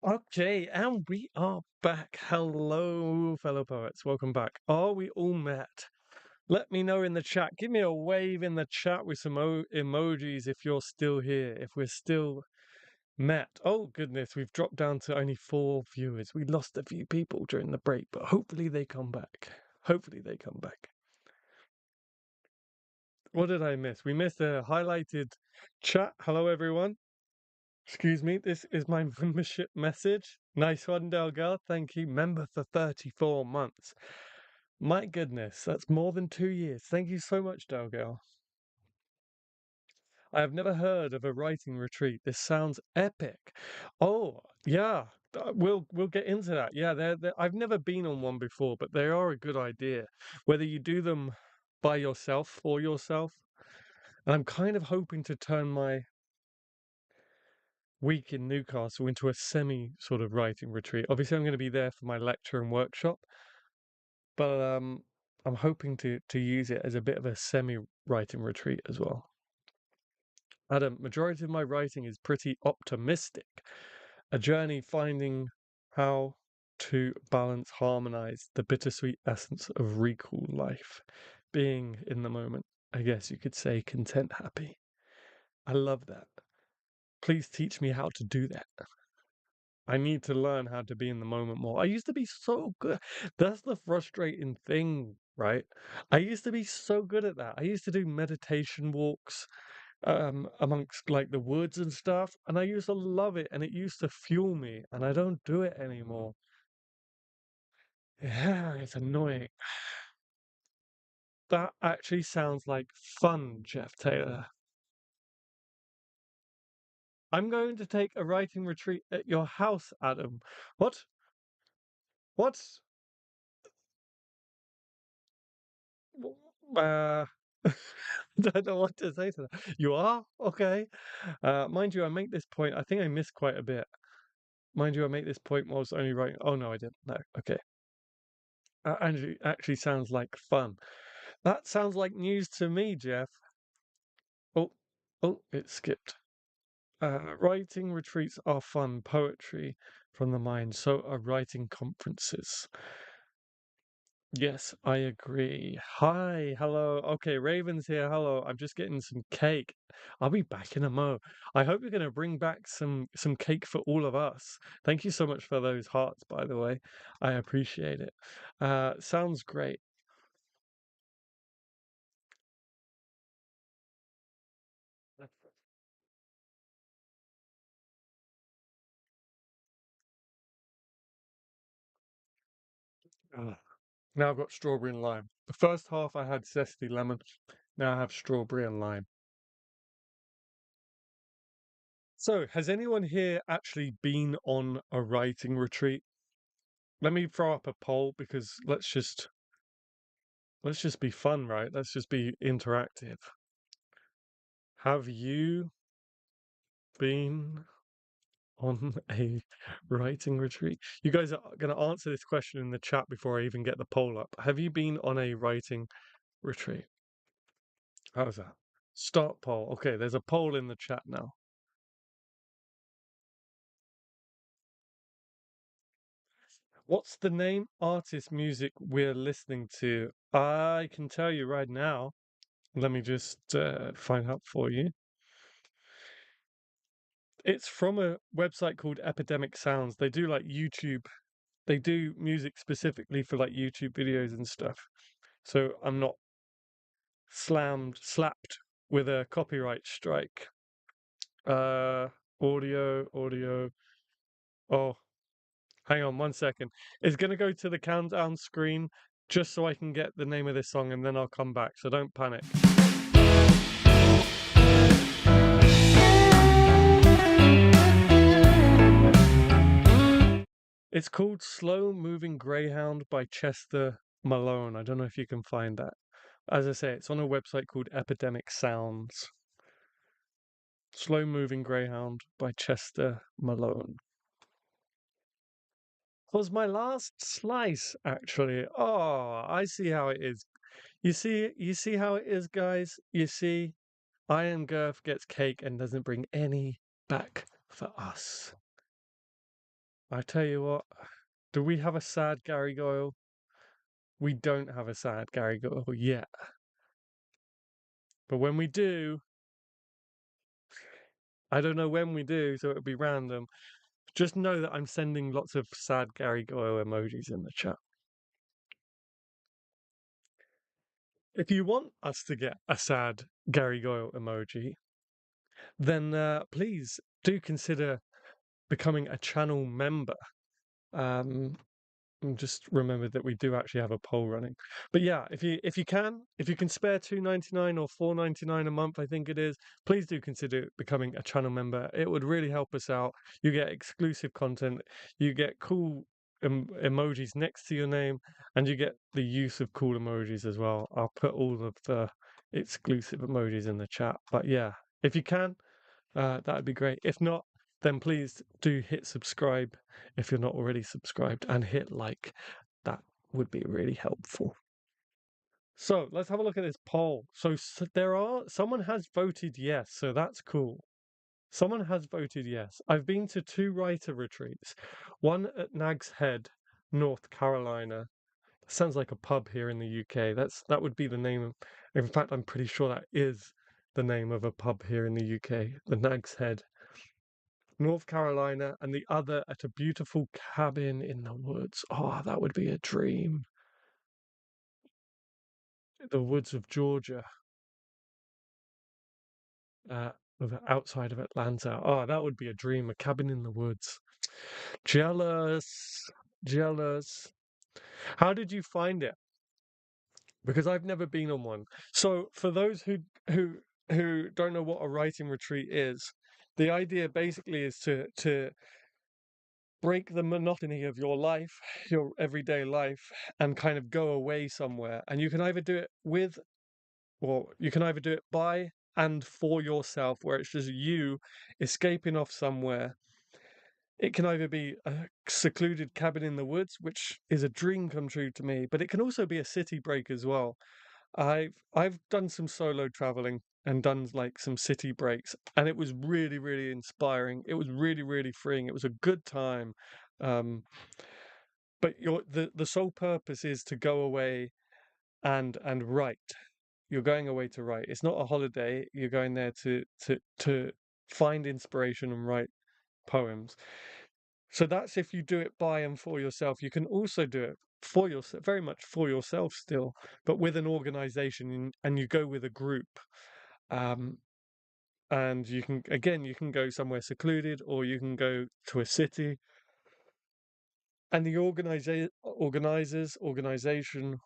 Okay, and we are back. Hello, fellow poets. Welcome back. Are we all met? Let me know in the chat. Give me a wave in the chat with some emojis if you're still here, if we're still met. Oh, goodness, we've dropped down to only 4 viewers. We lost a few people during the break, but hopefully they come back. Hopefully they come back. What did I miss? We missed a highlighted chat. Hello, everyone. Excuse me, this is my membership message. Nice one, Delgar. Thank you. Member for 34 months. My goodness, that's more than 2 years. Thank you so much, Delgar. I have never heard of a writing retreat. This sounds epic. Oh, yeah. We'll get into that. Yeah, I've never been on one before, but they are a good idea. Whether you do them by yourself, for yourself, and I'm kind of hoping to turn my week in Newcastle into a semi sort of writing retreat. Obviously, I'm going to be there for my lecture and workshop, but I'm hoping to use it as a bit of a semi writing retreat as well. Adam, majority of my writing is pretty optimistic. A journey finding how to balance, harmonize the bittersweet essence of recall life, being in the moment. I guess you could say content happy. I love that. Please teach me how to do that. I need to learn how to be in the moment more. I used to be so good. That's the frustrating thing, right? I used to be so good at that. I used to do meditation walks amongst like the woods and stuff, and I used to love it and it used to fuel me, and I don't do it anymore. Yeah, it's annoying. That actually sounds like fun, Jeff Taylor. I'm going to take a writing retreat at your house, Adam. What? What? Uh, don't know what to say to that. You are? Okay. Mind you, I make this point. I think I missed quite a bit. Mind you, I make this point whilst only writing. Oh, no, I didn't. No. Okay. Actually sounds like fun. That sounds like news to me, Jeff. Oh, oh, it skipped. Writing retreats are fun. Poetry from the mind. So are writing conferences. Yes, I agree. Hi, hello. Okay, Raven's here. Hello. I'm just getting some cake. I'll be back in a mo. I hope you're going to bring back some cake for all of us. Thank you so much for those hearts, by the way. I appreciate it. Sounds great. Ah, now I've got strawberry and lime. The first half I had zesty lemon. Now I have strawberry and lime. So, has anyone here actually been on a writing retreat? Let me throw up a poll because let's just be fun, right? Let's just be interactive. Have you been on a writing retreat? You guys are going to answer this question in the chat before I even get the poll up. Have you been on a writing retreat? How's that? Start poll. Okay, there's a poll in the chat now. What's the name, artist, music we're listening to? I can tell you right now. Let me just find out for you. It's from a website called Epidemic Sounds. They do like YouTube. They do music specifically for like YouTube videos and stuff. So I'm not slapped with a copyright strike. Uh, audio. Oh, hang on 1 second. It's gonna go to the countdown screen just so I can get the name of this song and then I'll come back. So don't panic. It's called Slow Moving Greyhound by Chester Malone. I don't know if you can find that. As I say, it's on a website called Epidemic Sounds. Slow Moving Greyhound by Chester Malone. Was my last slice actually. Oh, I see how it is. You see how it is, guys? You see, Iron Girth gets cake and doesn't bring any back for us. I tell you what, do we have a sad Gary Goyle? We don't have a sad Gary Goyle yet. But when we do, I don't know when we do, so it'll be random. Just know that I'm sending lots of sad Gary Goyle emojis in the chat. If you want us to get a sad Gary Goyle emoji, then please do consider becoming a channel member. Um, and just remember that we do actually have a poll running. But yeah, if you can spare $2.99 or $4.99 a month, I think it is, please do consider becoming a channel member. It would really help us out. You get exclusive content, you get cool emojis next to your name, and you get the use of cool emojis as well. I'll put all of the exclusive emojis in the chat. But yeah, if you can, that would be great. If not, then please do hit subscribe if you're not already subscribed, and hit like. That would be really helpful. So let's have a look at this poll. So someone has voted yes, so that's cool. Someone has voted yes. I've been to 2 writer retreats, one at Nag's Head, North Carolina. Sounds like a pub here in the UK. That would be the name of, in fact, I'm pretty sure that is the name of a pub here in the UK, the Nag's Head, North Carolina, and the other at a beautiful cabin in the woods. Oh, that would be a dream. The woods of Georgia, uh, outside of Atlanta. Oh, that would be a dream. A cabin in the woods. Jealous, jealous. How did you find it? Because I've never been on one. So for those who don't know what a writing retreat is, the idea basically is to break the monotony of your life, your everyday life, and kind of go away somewhere. And you can either do it with, or you can either do it by and for yourself, where it's just you escaping off somewhere. It can either be a secluded cabin in the woods, which is a dream come true to me, but it can also be a city break as well. I've done some solo traveling and done like some city breaks, and it was really, really inspiring. It was really, really freeing. It was a good time. Um, but the sole purpose is to go away and write. You're going away to write. It's not a holiday. You're going there to find inspiration and write poems. So that's if you do it by and for yourself. You can also do it for yourself, very much for yourself still, but with an organization, and you go with a group. Um, and you can, again, you can go somewhere secluded, or you can go to a city. And the organization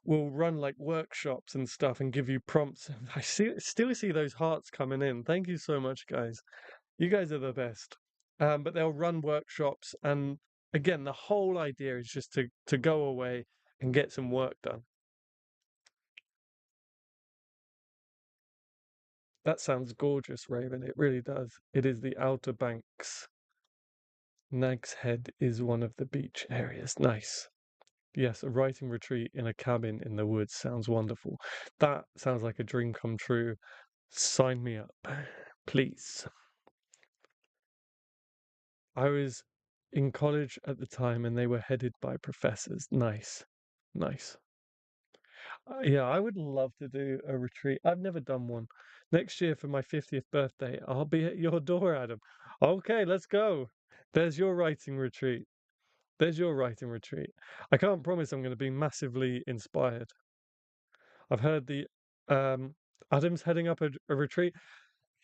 will run like workshops and stuff and give you prompts. I still see those hearts coming in. Thank you so much, guys. You guys are the best. But they'll run workshops, and again, the whole idea is just to go away and get some work done. That sounds gorgeous, Raven. It really does. It is the Outer Banks. Nag's Head is one of the beach areas. Nice. Yes, a writing retreat in a cabin in the woods sounds wonderful. That sounds like a dream come true. Sign me up, please. I was in college at the time and they were headed by professors. Nice. Nice. Yeah, I would love to do a retreat. I've never done one. Next year for my 50th birthday, I'll be at your door, Adam. Okay, let's go. There's your writing retreat. There's your writing retreat. I can't promise I'm going to be massively inspired. I've heard the Adam's heading up a retreat.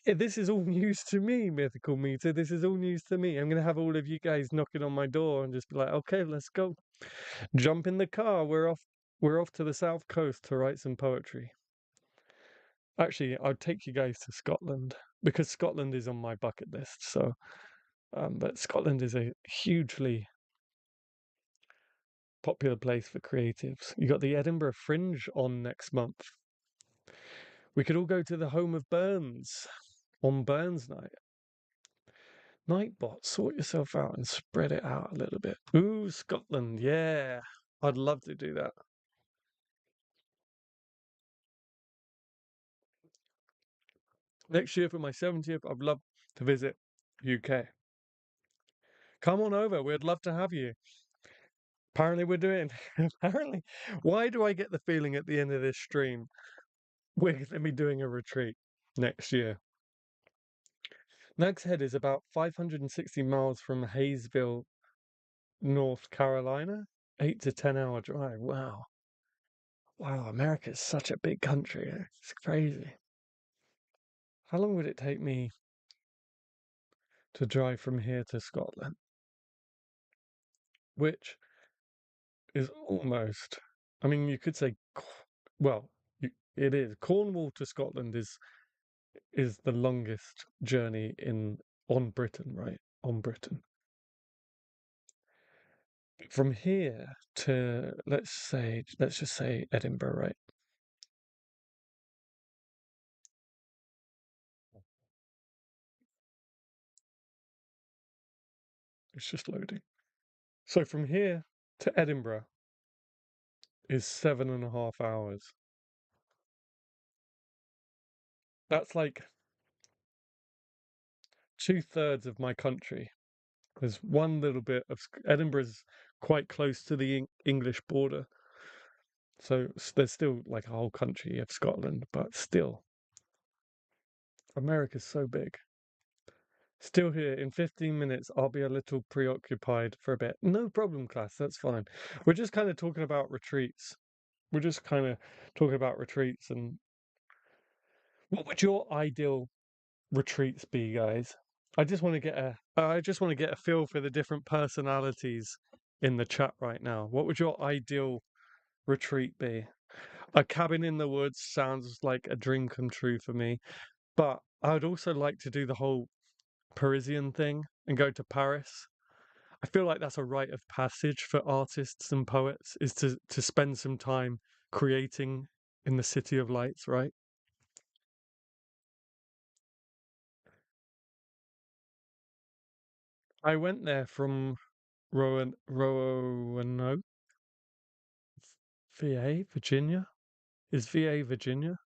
This is all news to me, Mythical Meter. This is all news to me. I'm going to have all of you guys knocking on my door and just be like, okay, let's go. Jump in the car. We're off. We're off to the south coast to write some poetry. Actually, I'd take you guys to Scotland because Scotland is on my bucket list. So, but Scotland is a hugely popular place for creatives. You got the Edinburgh Fringe on next month. We could all go to the home of Burns on Burns night. Nightbot, sort yourself out and spread it out a little bit. Ooh, Scotland, yeah. I'd love to do that. Next year for my 70th, I'd love to visit UK. Come on over. We'd love to have you. Apparently, we're doing. Apparently, why do I get the feeling at the end of this stream we're going to be doing a retreat next year? Nag's Head is about 560 miles from Hayesville, North Carolina. 8 to 10 hour drive. Wow. Wow, America's such a big country. It's crazy. How long would it take me to drive from here to Scotland? Which is almost, I mean, you could say, well, it is. Cornwall to Scotland is the longest journey in on Britain, right? On Britain. From here to let's just say Edinburgh, right? It's just loading. So from here to Edinburgh is 7.5 hours. That's like 2/3 of my country. There's one little bit of Edinburgh's quite close to the English border, so there's still like a whole country of Scotland, but still, America's so big. Still here in 15 minutes. I'll be a little preoccupied for a bit. No problem, class. That's fine. We're just kind of talking about retreats. We're just kind of talking about retreats and what would your ideal retreats be, guys? I just want to get a feel for the different personalities in the chat right now. What would your ideal retreat be? A cabin in the woods sounds like a dream come true for me, but I would also like to do the whole Parisian thing and go to Paris. I feel like that's a rite of passage for artists and poets is to spend some time creating in the city of lights, right? I went there from Roanoke, VA, Virginia. Is VA Virginia?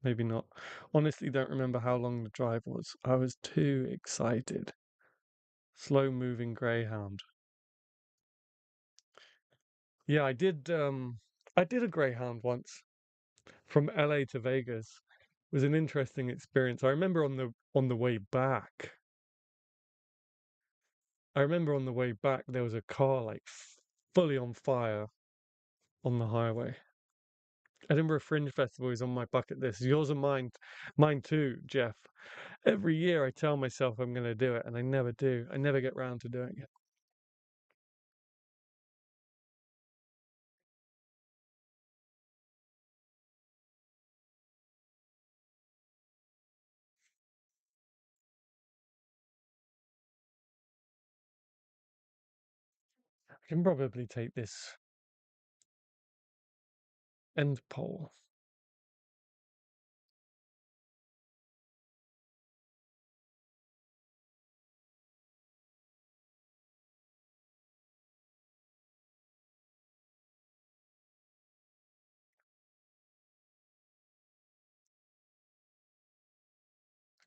Maybe not. Honestly, don't remember how long the drive was. I was too excited. Slow moving greyhound. Yeah, I did a greyhound once from LA to Vegas. It was an interesting experience. I remember on the way back. I remember on the way back there was a car like fully on fire on the highway. Edinburgh Fringe Festival is on my bucket list. Yours and mine too, Jeff. Every year I tell myself I'm going to do it, and I never do. I never get round to doing it. I can probably take this end pole.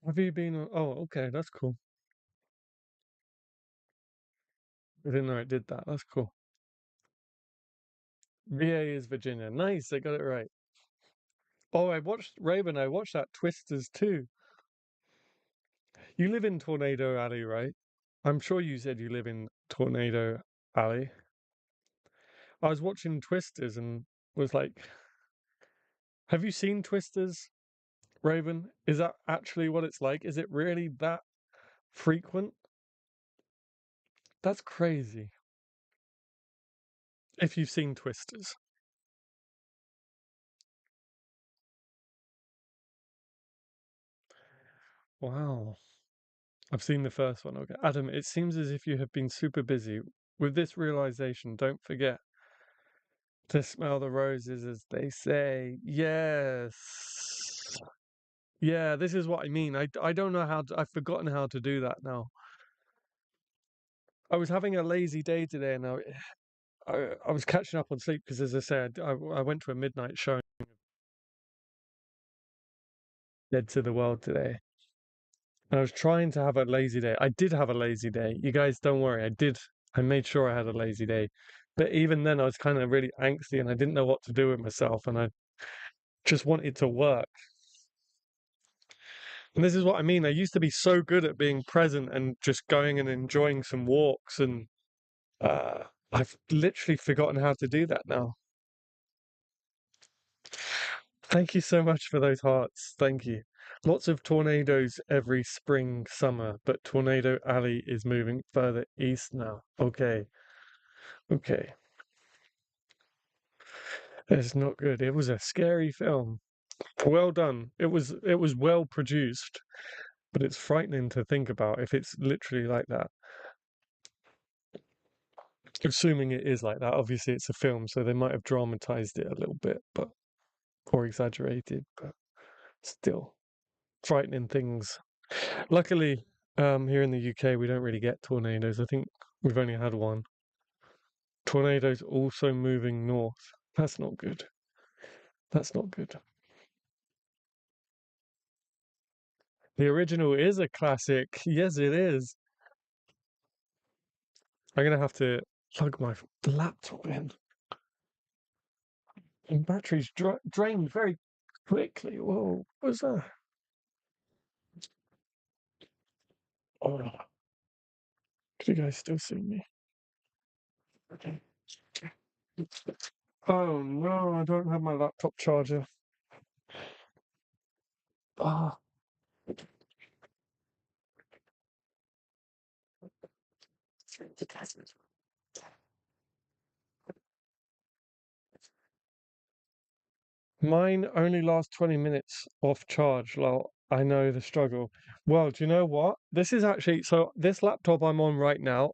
Have you been on? Oh, okay, that's cool. I didn't know it did that. That's cool. VA is Virginia. Nice, I got it right. Oh, I watched Raven. I watched that Twisters too. You live in Tornado Alley, right? I'm sure you said you live in Tornado Alley. I was watching Twisters and was like, have you seen Twisters, Raven? Is that actually what it's like? Is it really that frequent? That's crazy. If you've seen Twisters. Wow. I've seen the first one. Okay. Adam, it seems as if you have been super busy. With this realization, don't forget to smell the roses, as they say. Yes. Yeah, this is what I mean. I don't know how to, I've forgotten how to do that now. I was having a lazy day today and I was catching up on sleep because, as I said, I went to a midnight showing Dead to the World today. And I was trying to have a lazy day. I did have a lazy day. You guys don't worry. I did. I made sure I had a lazy day. But even then, I was kind of really angsty and I didn't know what to do with myself. And I just wanted to work. And this is what I mean. I used to be so good at being present and just going and enjoying some walks. And I've literally forgotten how to do that now. Thank you so much for those hearts. Thank you. Lots of tornadoes every spring, summer, but Tornado Alley is moving further east now. Okay, okay. It's not good. It was a scary film. Well done. It was well produced, but it's frightening to think about if it's literally like that. Assuming it is like that, obviously it's a film, so they might have dramatized it a little bit, but or exaggerated, but still frightening things. Luckily, here in the UK, we don't really get tornadoes. I think we've only had one. Tornadoes also moving north. That's not good. That's not good. The original is a classic. Yes, it is. I'm gonna have to plug my laptop in. And batteries drained very quickly. Whoa, what was that? Oh, can you guys still see me? Okay. Oh no, I don't have my laptop charger. Ah, mine only lasts 20 minutes off charge. Lol. I know the struggle. Well, do you know what? This is actually so this laptop I'm on right now,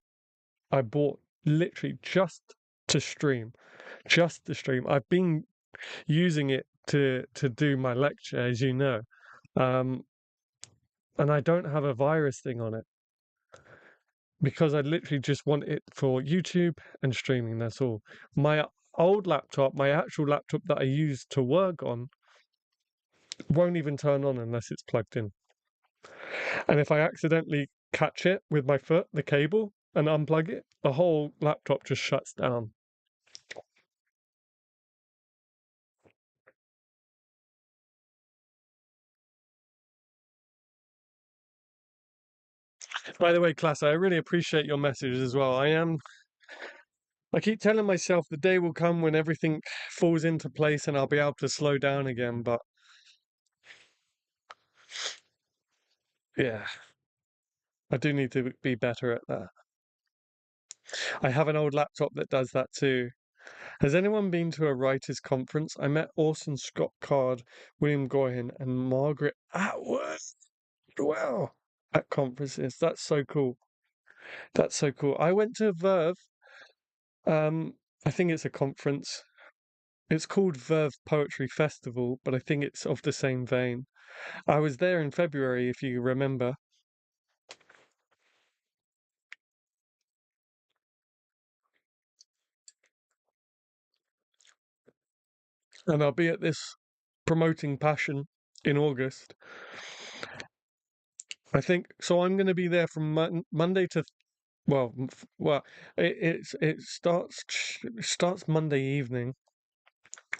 I bought literally to stream. Just to stream. I've been using it to do my lecture, as you know. Um, and I don't have a virus thing on it because I literally just want it for YouTube and streaming. That's all. My old laptop, my actual laptop that I use to work on, won't even turn on unless it's plugged in. And if I accidentally catch it with my foot, the cable, and unplug it, the whole laptop just shuts down. By the way, class, I really appreciate your message as well. I keep telling myself the day will come when everything falls into place and I'll be able to slow down again, but yeah, I do need to be better at that. I have an old laptop that does that too. Has anyone been to a writers' conference? I met Orson Scott Card, William Goyen, and Margaret Atwood. Wow, at conferences. That's so cool. That's so cool. I went to Verve. I think it's a conference. It's called Verve Poetry Festival, but I think it's of the same vein. I was there in February, if you remember, and I'll be at this promoting passion in August. I think so. I'm going to be there from Monday to well, it starts Monday evening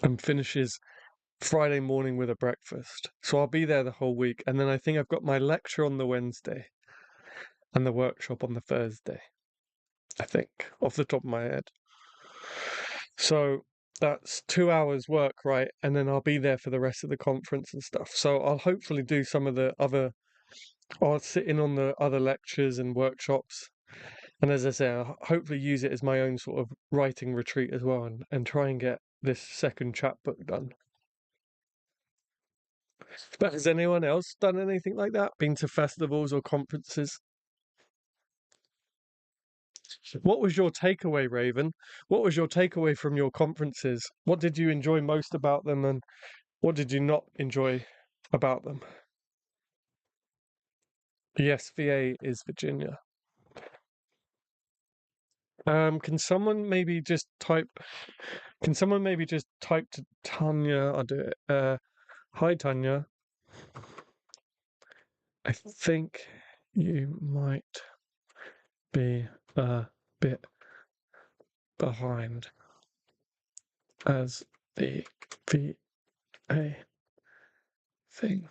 and finishes Friday morning with a breakfast. So I'll be there the whole week, and then I think I've got my lecture on the Wednesday and the workshop on the Thursday. I think off the top of my head. So that's 2 hours work, right? And then I'll be there for the rest of the conference and stuff. So I'll hopefully do some of the other, I'll sit in on the other lectures and workshops. And as I say, I'll hopefully use it as my own sort of writing retreat as well and try and get this second chapbook done. But has anyone else done anything like that? Been to festivals or conferences? What was your takeaway, Raven? What was your takeaway from your conferences? What did you enjoy most about them and what did you not enjoy about them? Yes, VA is Virginia. Can someone maybe just type? Can someone maybe just type to Tanya? I'll do it. Hi Tanya. I think you might be a bit behind as the VA thing.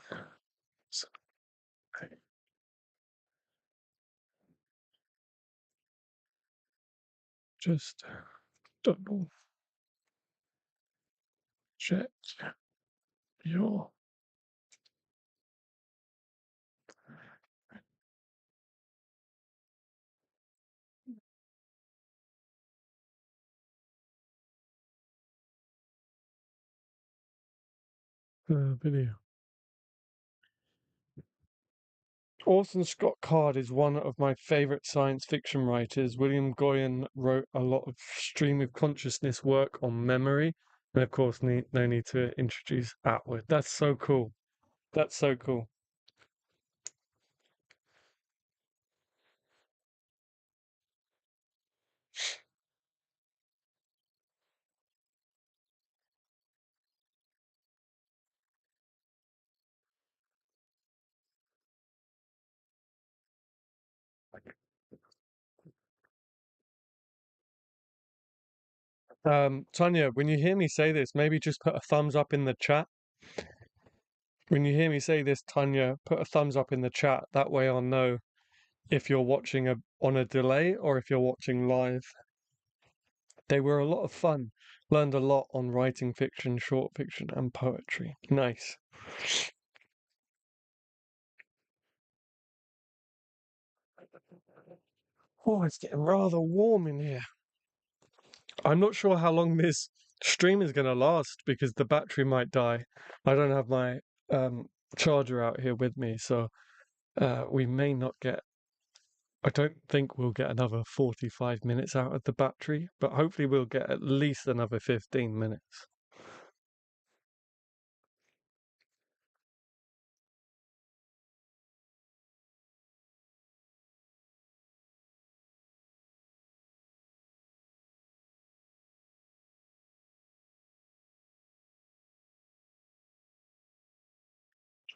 So I just double check your video. Orson Scott Card is one of my favorite science fiction writers. William Goyen wrote a lot of stream of consciousness work on memory. And of course, no need to introduce Atwood. That's so cool. That's so cool. Tanya, when you hear me say this, maybe just put a thumbs up in the chat. When you hear me say this, Tanya, put a thumbs up in the chat. That way I'll know if you're watching on a delay or if you're watching live. They were a lot of fun. Learned a lot on writing fiction, short fiction, and poetry. Nice. Oh, it's getting rather warm in here. I'm not sure how long this stream is going to last because the battery might die. I don't have my charger out here with me, so we may not get. I don't think we'll get another 45 minutes out of the battery, but hopefully we'll get at least another 15 minutes.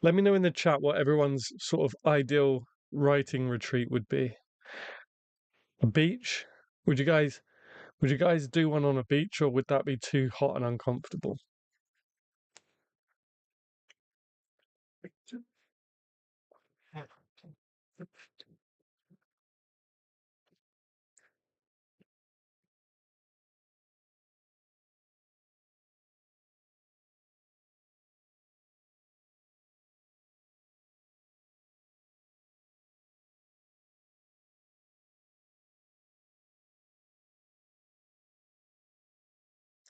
Let me know in the chat what everyone's sort of ideal writing retreat would be. A beach? Would you guys do one on a beach, or would that be too hot and uncomfortable?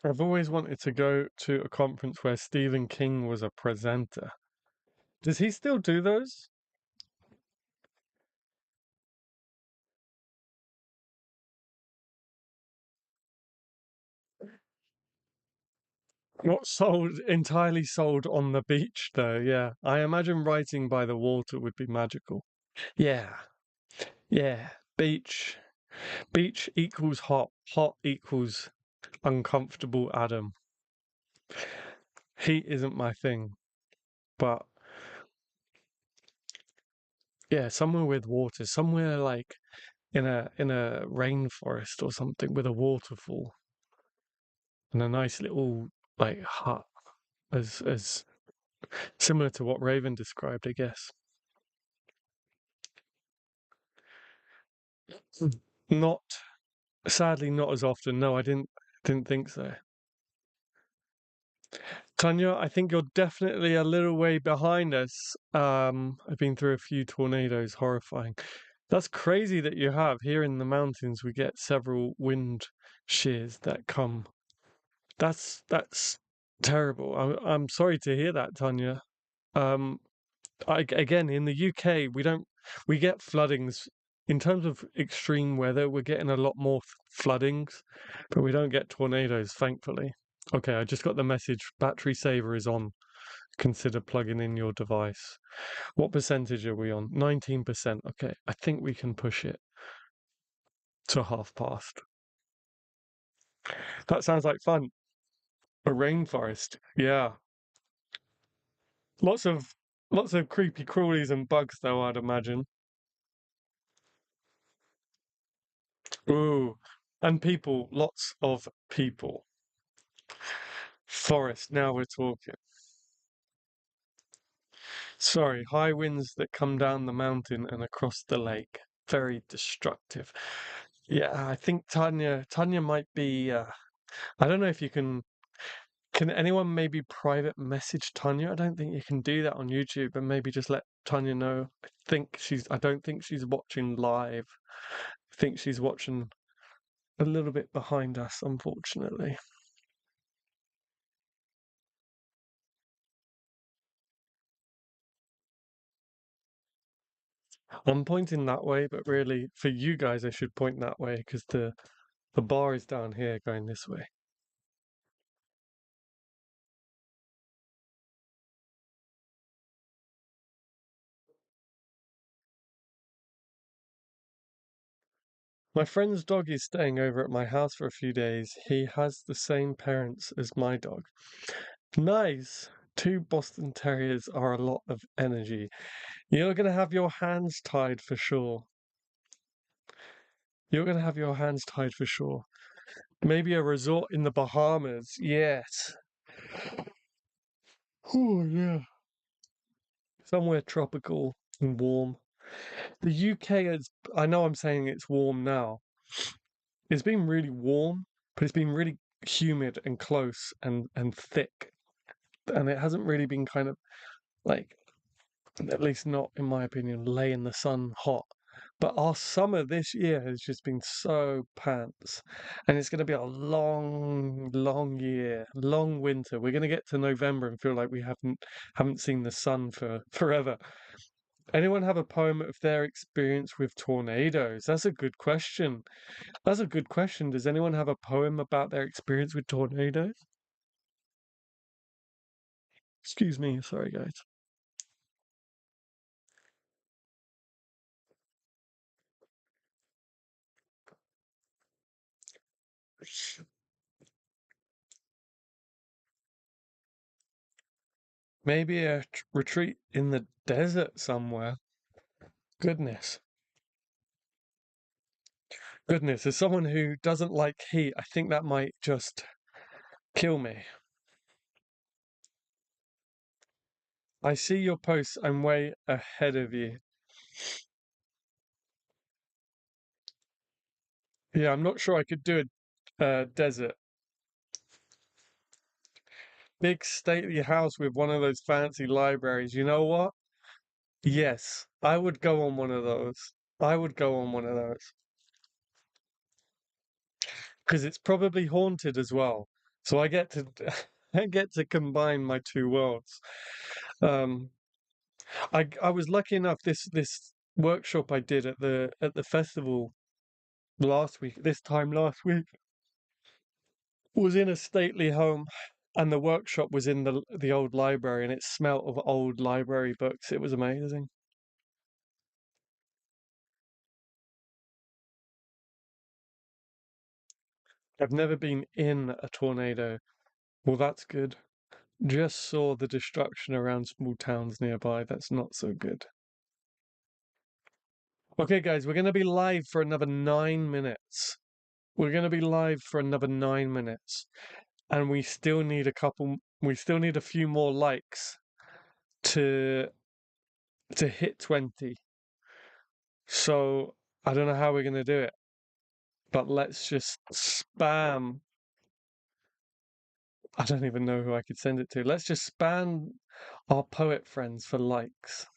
I've always wanted to go to a conference where Stephen King was a presenter. Does he still do those? Not sold, entirely sold on the beach, though. Yeah. I imagine writing by the water would be magical. Yeah. Yeah. Beach. Beach equals hot. Hot equals uncomfortable Adam. Heat isn't my thing. But yeah, somewhere with water, somewhere like in a rainforest or something with a waterfall and a nice little like hut as similar to what Raven described, I guess. Not sadly not as often. No, I didn't think so. Tanya, I think you're definitely a little way behind us. I've been through a few tornadoes, horrifying. That's crazy that you have. Here in the mountains, we get several wind shears that come. That's terrible. I'm sorry to hear that, Tanya. Um, again, in the UK, we get floodings. In terms of extreme weather, we're getting a lot more floodings, but we don't get tornadoes, thankfully. Okay, I just got the message. Battery saver is on. Consider plugging in your device. What percentage are we on? 19%. Okay, I think we can push it to half past. That sounds like fun. A rainforest. Yeah. Lots of Lots of creepy crawlies and bugs, though, I'd imagine. Ooh, and people, lots of people. Forest, now we're talking. Sorry, high winds that come down the mountain and across the lake. Very destructive. Yeah, I think Tanya might be. I don't know if you can. Can anyone maybe private message Tanya? I don't think you can do that on YouTube, and maybe just let Tanya know. I don't think she's watching live. I think she's watching a little bit behind us, unfortunately. I'm pointing that way, but really, for you guys, I should point that way because the bar is down here going this way. My friend's dog is staying over at my house for a few days. He has the same parents as my dog. Nice. Two Boston Terriers are a lot of energy. You're going to have your hands tied for sure. You're going to have your hands tied for sure. Maybe a resort in the Bahamas. Yes. Oh, yeah. Somewhere tropical and warm. The UK is, I know I'm saying it's warm now. It's been really warm, but it's been really humid and close and thick. And it hasn't really been kind of like, at least not in my opinion, lay in the sun hot. But our summer this year has just been so pants. And it's going to be a long, long year, long winter. We're going to get to November and feel like we haven't seen the sun for forever. Anyone have a poem of their experience with tornadoes? That's a good question. That's a good question. Does anyone have a poem about their experience with tornadoes? Excuse me, sorry guys. Maybe a retreat in the desert somewhere. Goodness. Goodness, as someone who doesn't like heat, I think that might just kill me. I see your posts. I'm way ahead of you. Yeah, I'm not sure I could do a desert. Big stately house with one of those fancy libraries. You know what? Yes, I would go on one of those. I would go on one of those. Because it's probably haunted as well. So I get to I get to combine my two worlds. Um, I was lucky enough this workshop I did at the festival last week, this time last week, was in a stately home, and the workshop was in the old library, and it smelt of old library books. It was amazing. I've never been in a tornado. Well, that's good. Just saw the destruction around small towns nearby. That's not so good. Okay, guys, we're going to be live for another 9 minutes. We're going to be live for another 9 minutes. And we still need a few more likes to hit 20. So I don't know how we're going to do it, but let's just spam. I don't even know who I could send it to. Let's just spam our poet friends for likes.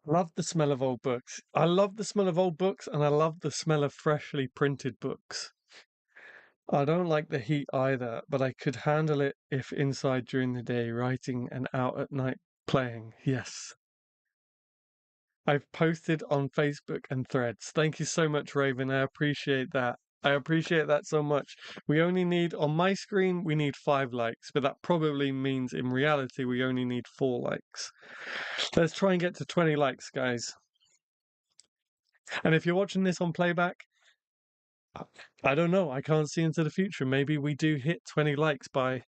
Love the smell of old books. I love the smell of old books and I love the smell of freshly printed books. I don't like the heat either, but I could handle it if inside during the day writing and out at night playing. Yes. I've posted on Facebook and Threads. Thank you so much, Raven. I appreciate that. I appreciate that so much. We only need, on my screen, we need 5 likes, but that probably means in reality we only need 4 likes. Let's try and get to 20 likes, guys. And if you're watching this on playback, I don't know. I can't see into the future. Maybe we do hit 20 likes by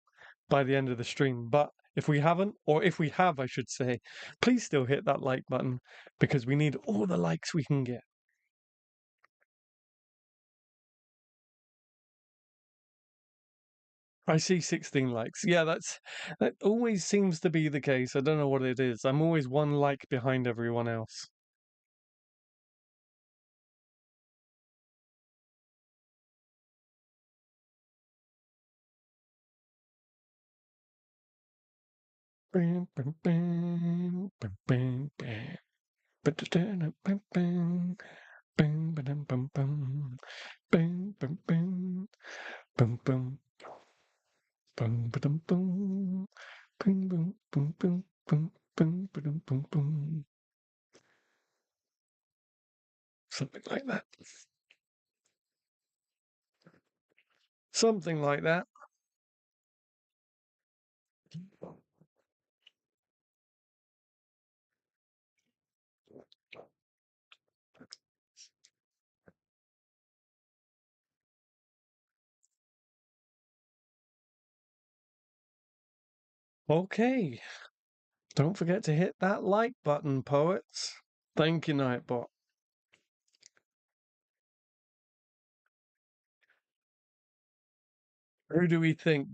the end of the stream. But if we haven't, or if we have, I should say, please still hit that like button because we need all the likes we can get. I see 16 likes. Yeah, that always seems to be the case. I don't know what it is. I'm always 1 like behind everyone else. Bam, bam, bam, bam, bam, bam. Ba-da-da-da, bam, bam. Bam, ba-dum, bum, bum. Bam, bam, bam. Bum, bum. Bum, ba-dum, bum. Bum, bum, bum, bum, bum, bum, ba-dum, bum, bum. Something like that. Something like that. Okay. Don't forget to hit that like button, poets. Thank you, Nightbot. Who do we think?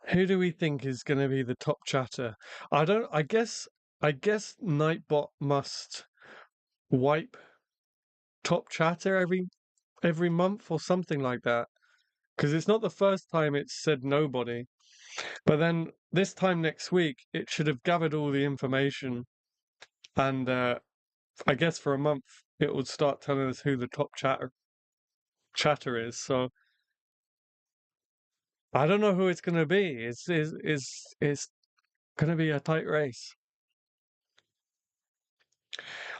Who do we think is going to be the top chatter? I don't. I guess Nightbot must wipe top chatter every month or something like that. Because it's not the first time it's said nobody. But then this time next week, it should have gathered all the information, and I guess for a month it would start telling us who the top chatter is. So I don't know who it's going to be. It's going to be a tight race.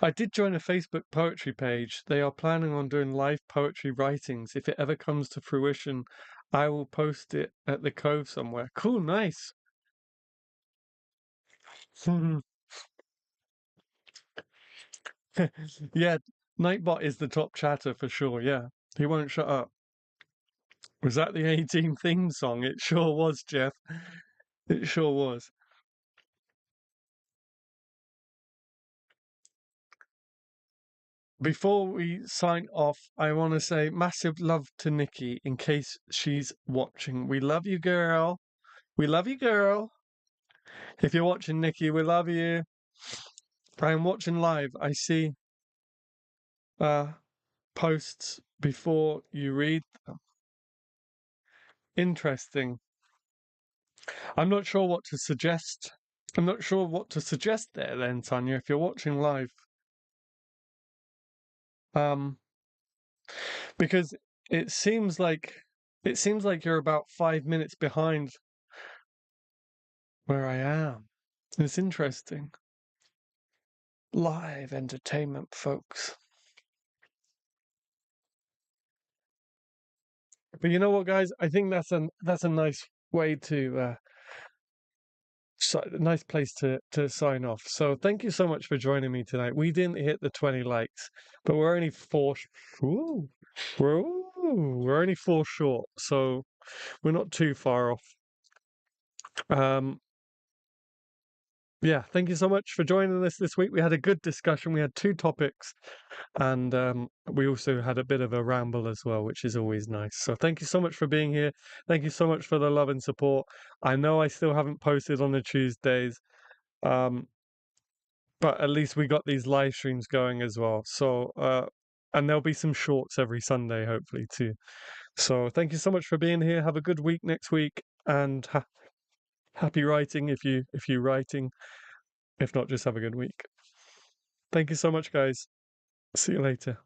I did join a Facebook poetry page. They are planning on doing live poetry writings. If it ever comes to fruition, I will post it at the Cove somewhere. Cool, nice. Yeah, Nightbot is the top chatter for sure. Yeah, he won't shut up. Was that the 18 theme song? It sure was, Jeff. It sure was. Before we sign off, I want to say massive love to Nikki in case she's watching. We love you, girl. We love you, girl. If you're watching, Nikki, we love you. I'm watching live. I see uh posts before you read them. Interesting. I'm not sure what to suggest. I'm not sure what to suggest there then, Tanya, if you're watching live. Um, because it seems like it seems like you're about 5 minutes behind where I am. It's interesting. Live entertainment, folks. But you know what, guys? I think that's a nice way to a nice place to sign off. So thank you so much for joining me tonight. We didn't hit the 20 likes, but we're only four. Ooh, we're only 4 short, so we're not too far off. Um, yeah, thank you so much for joining us this week. We had a good discussion. We had 2 topics, and we also had a bit of a ramble as well, which is always nice. So thank you so much for being here. Thank you so much for the love and support. I know I still haven't posted on the Tuesdays. Um, but at least we got these live streams going as well. So, and there'll be some shorts every Sunday, hopefully too. So, thank you so much for being here. Have a good week next week, and happy writing if you writing. If not, just have a good week. Thank you so much, guys. See you later.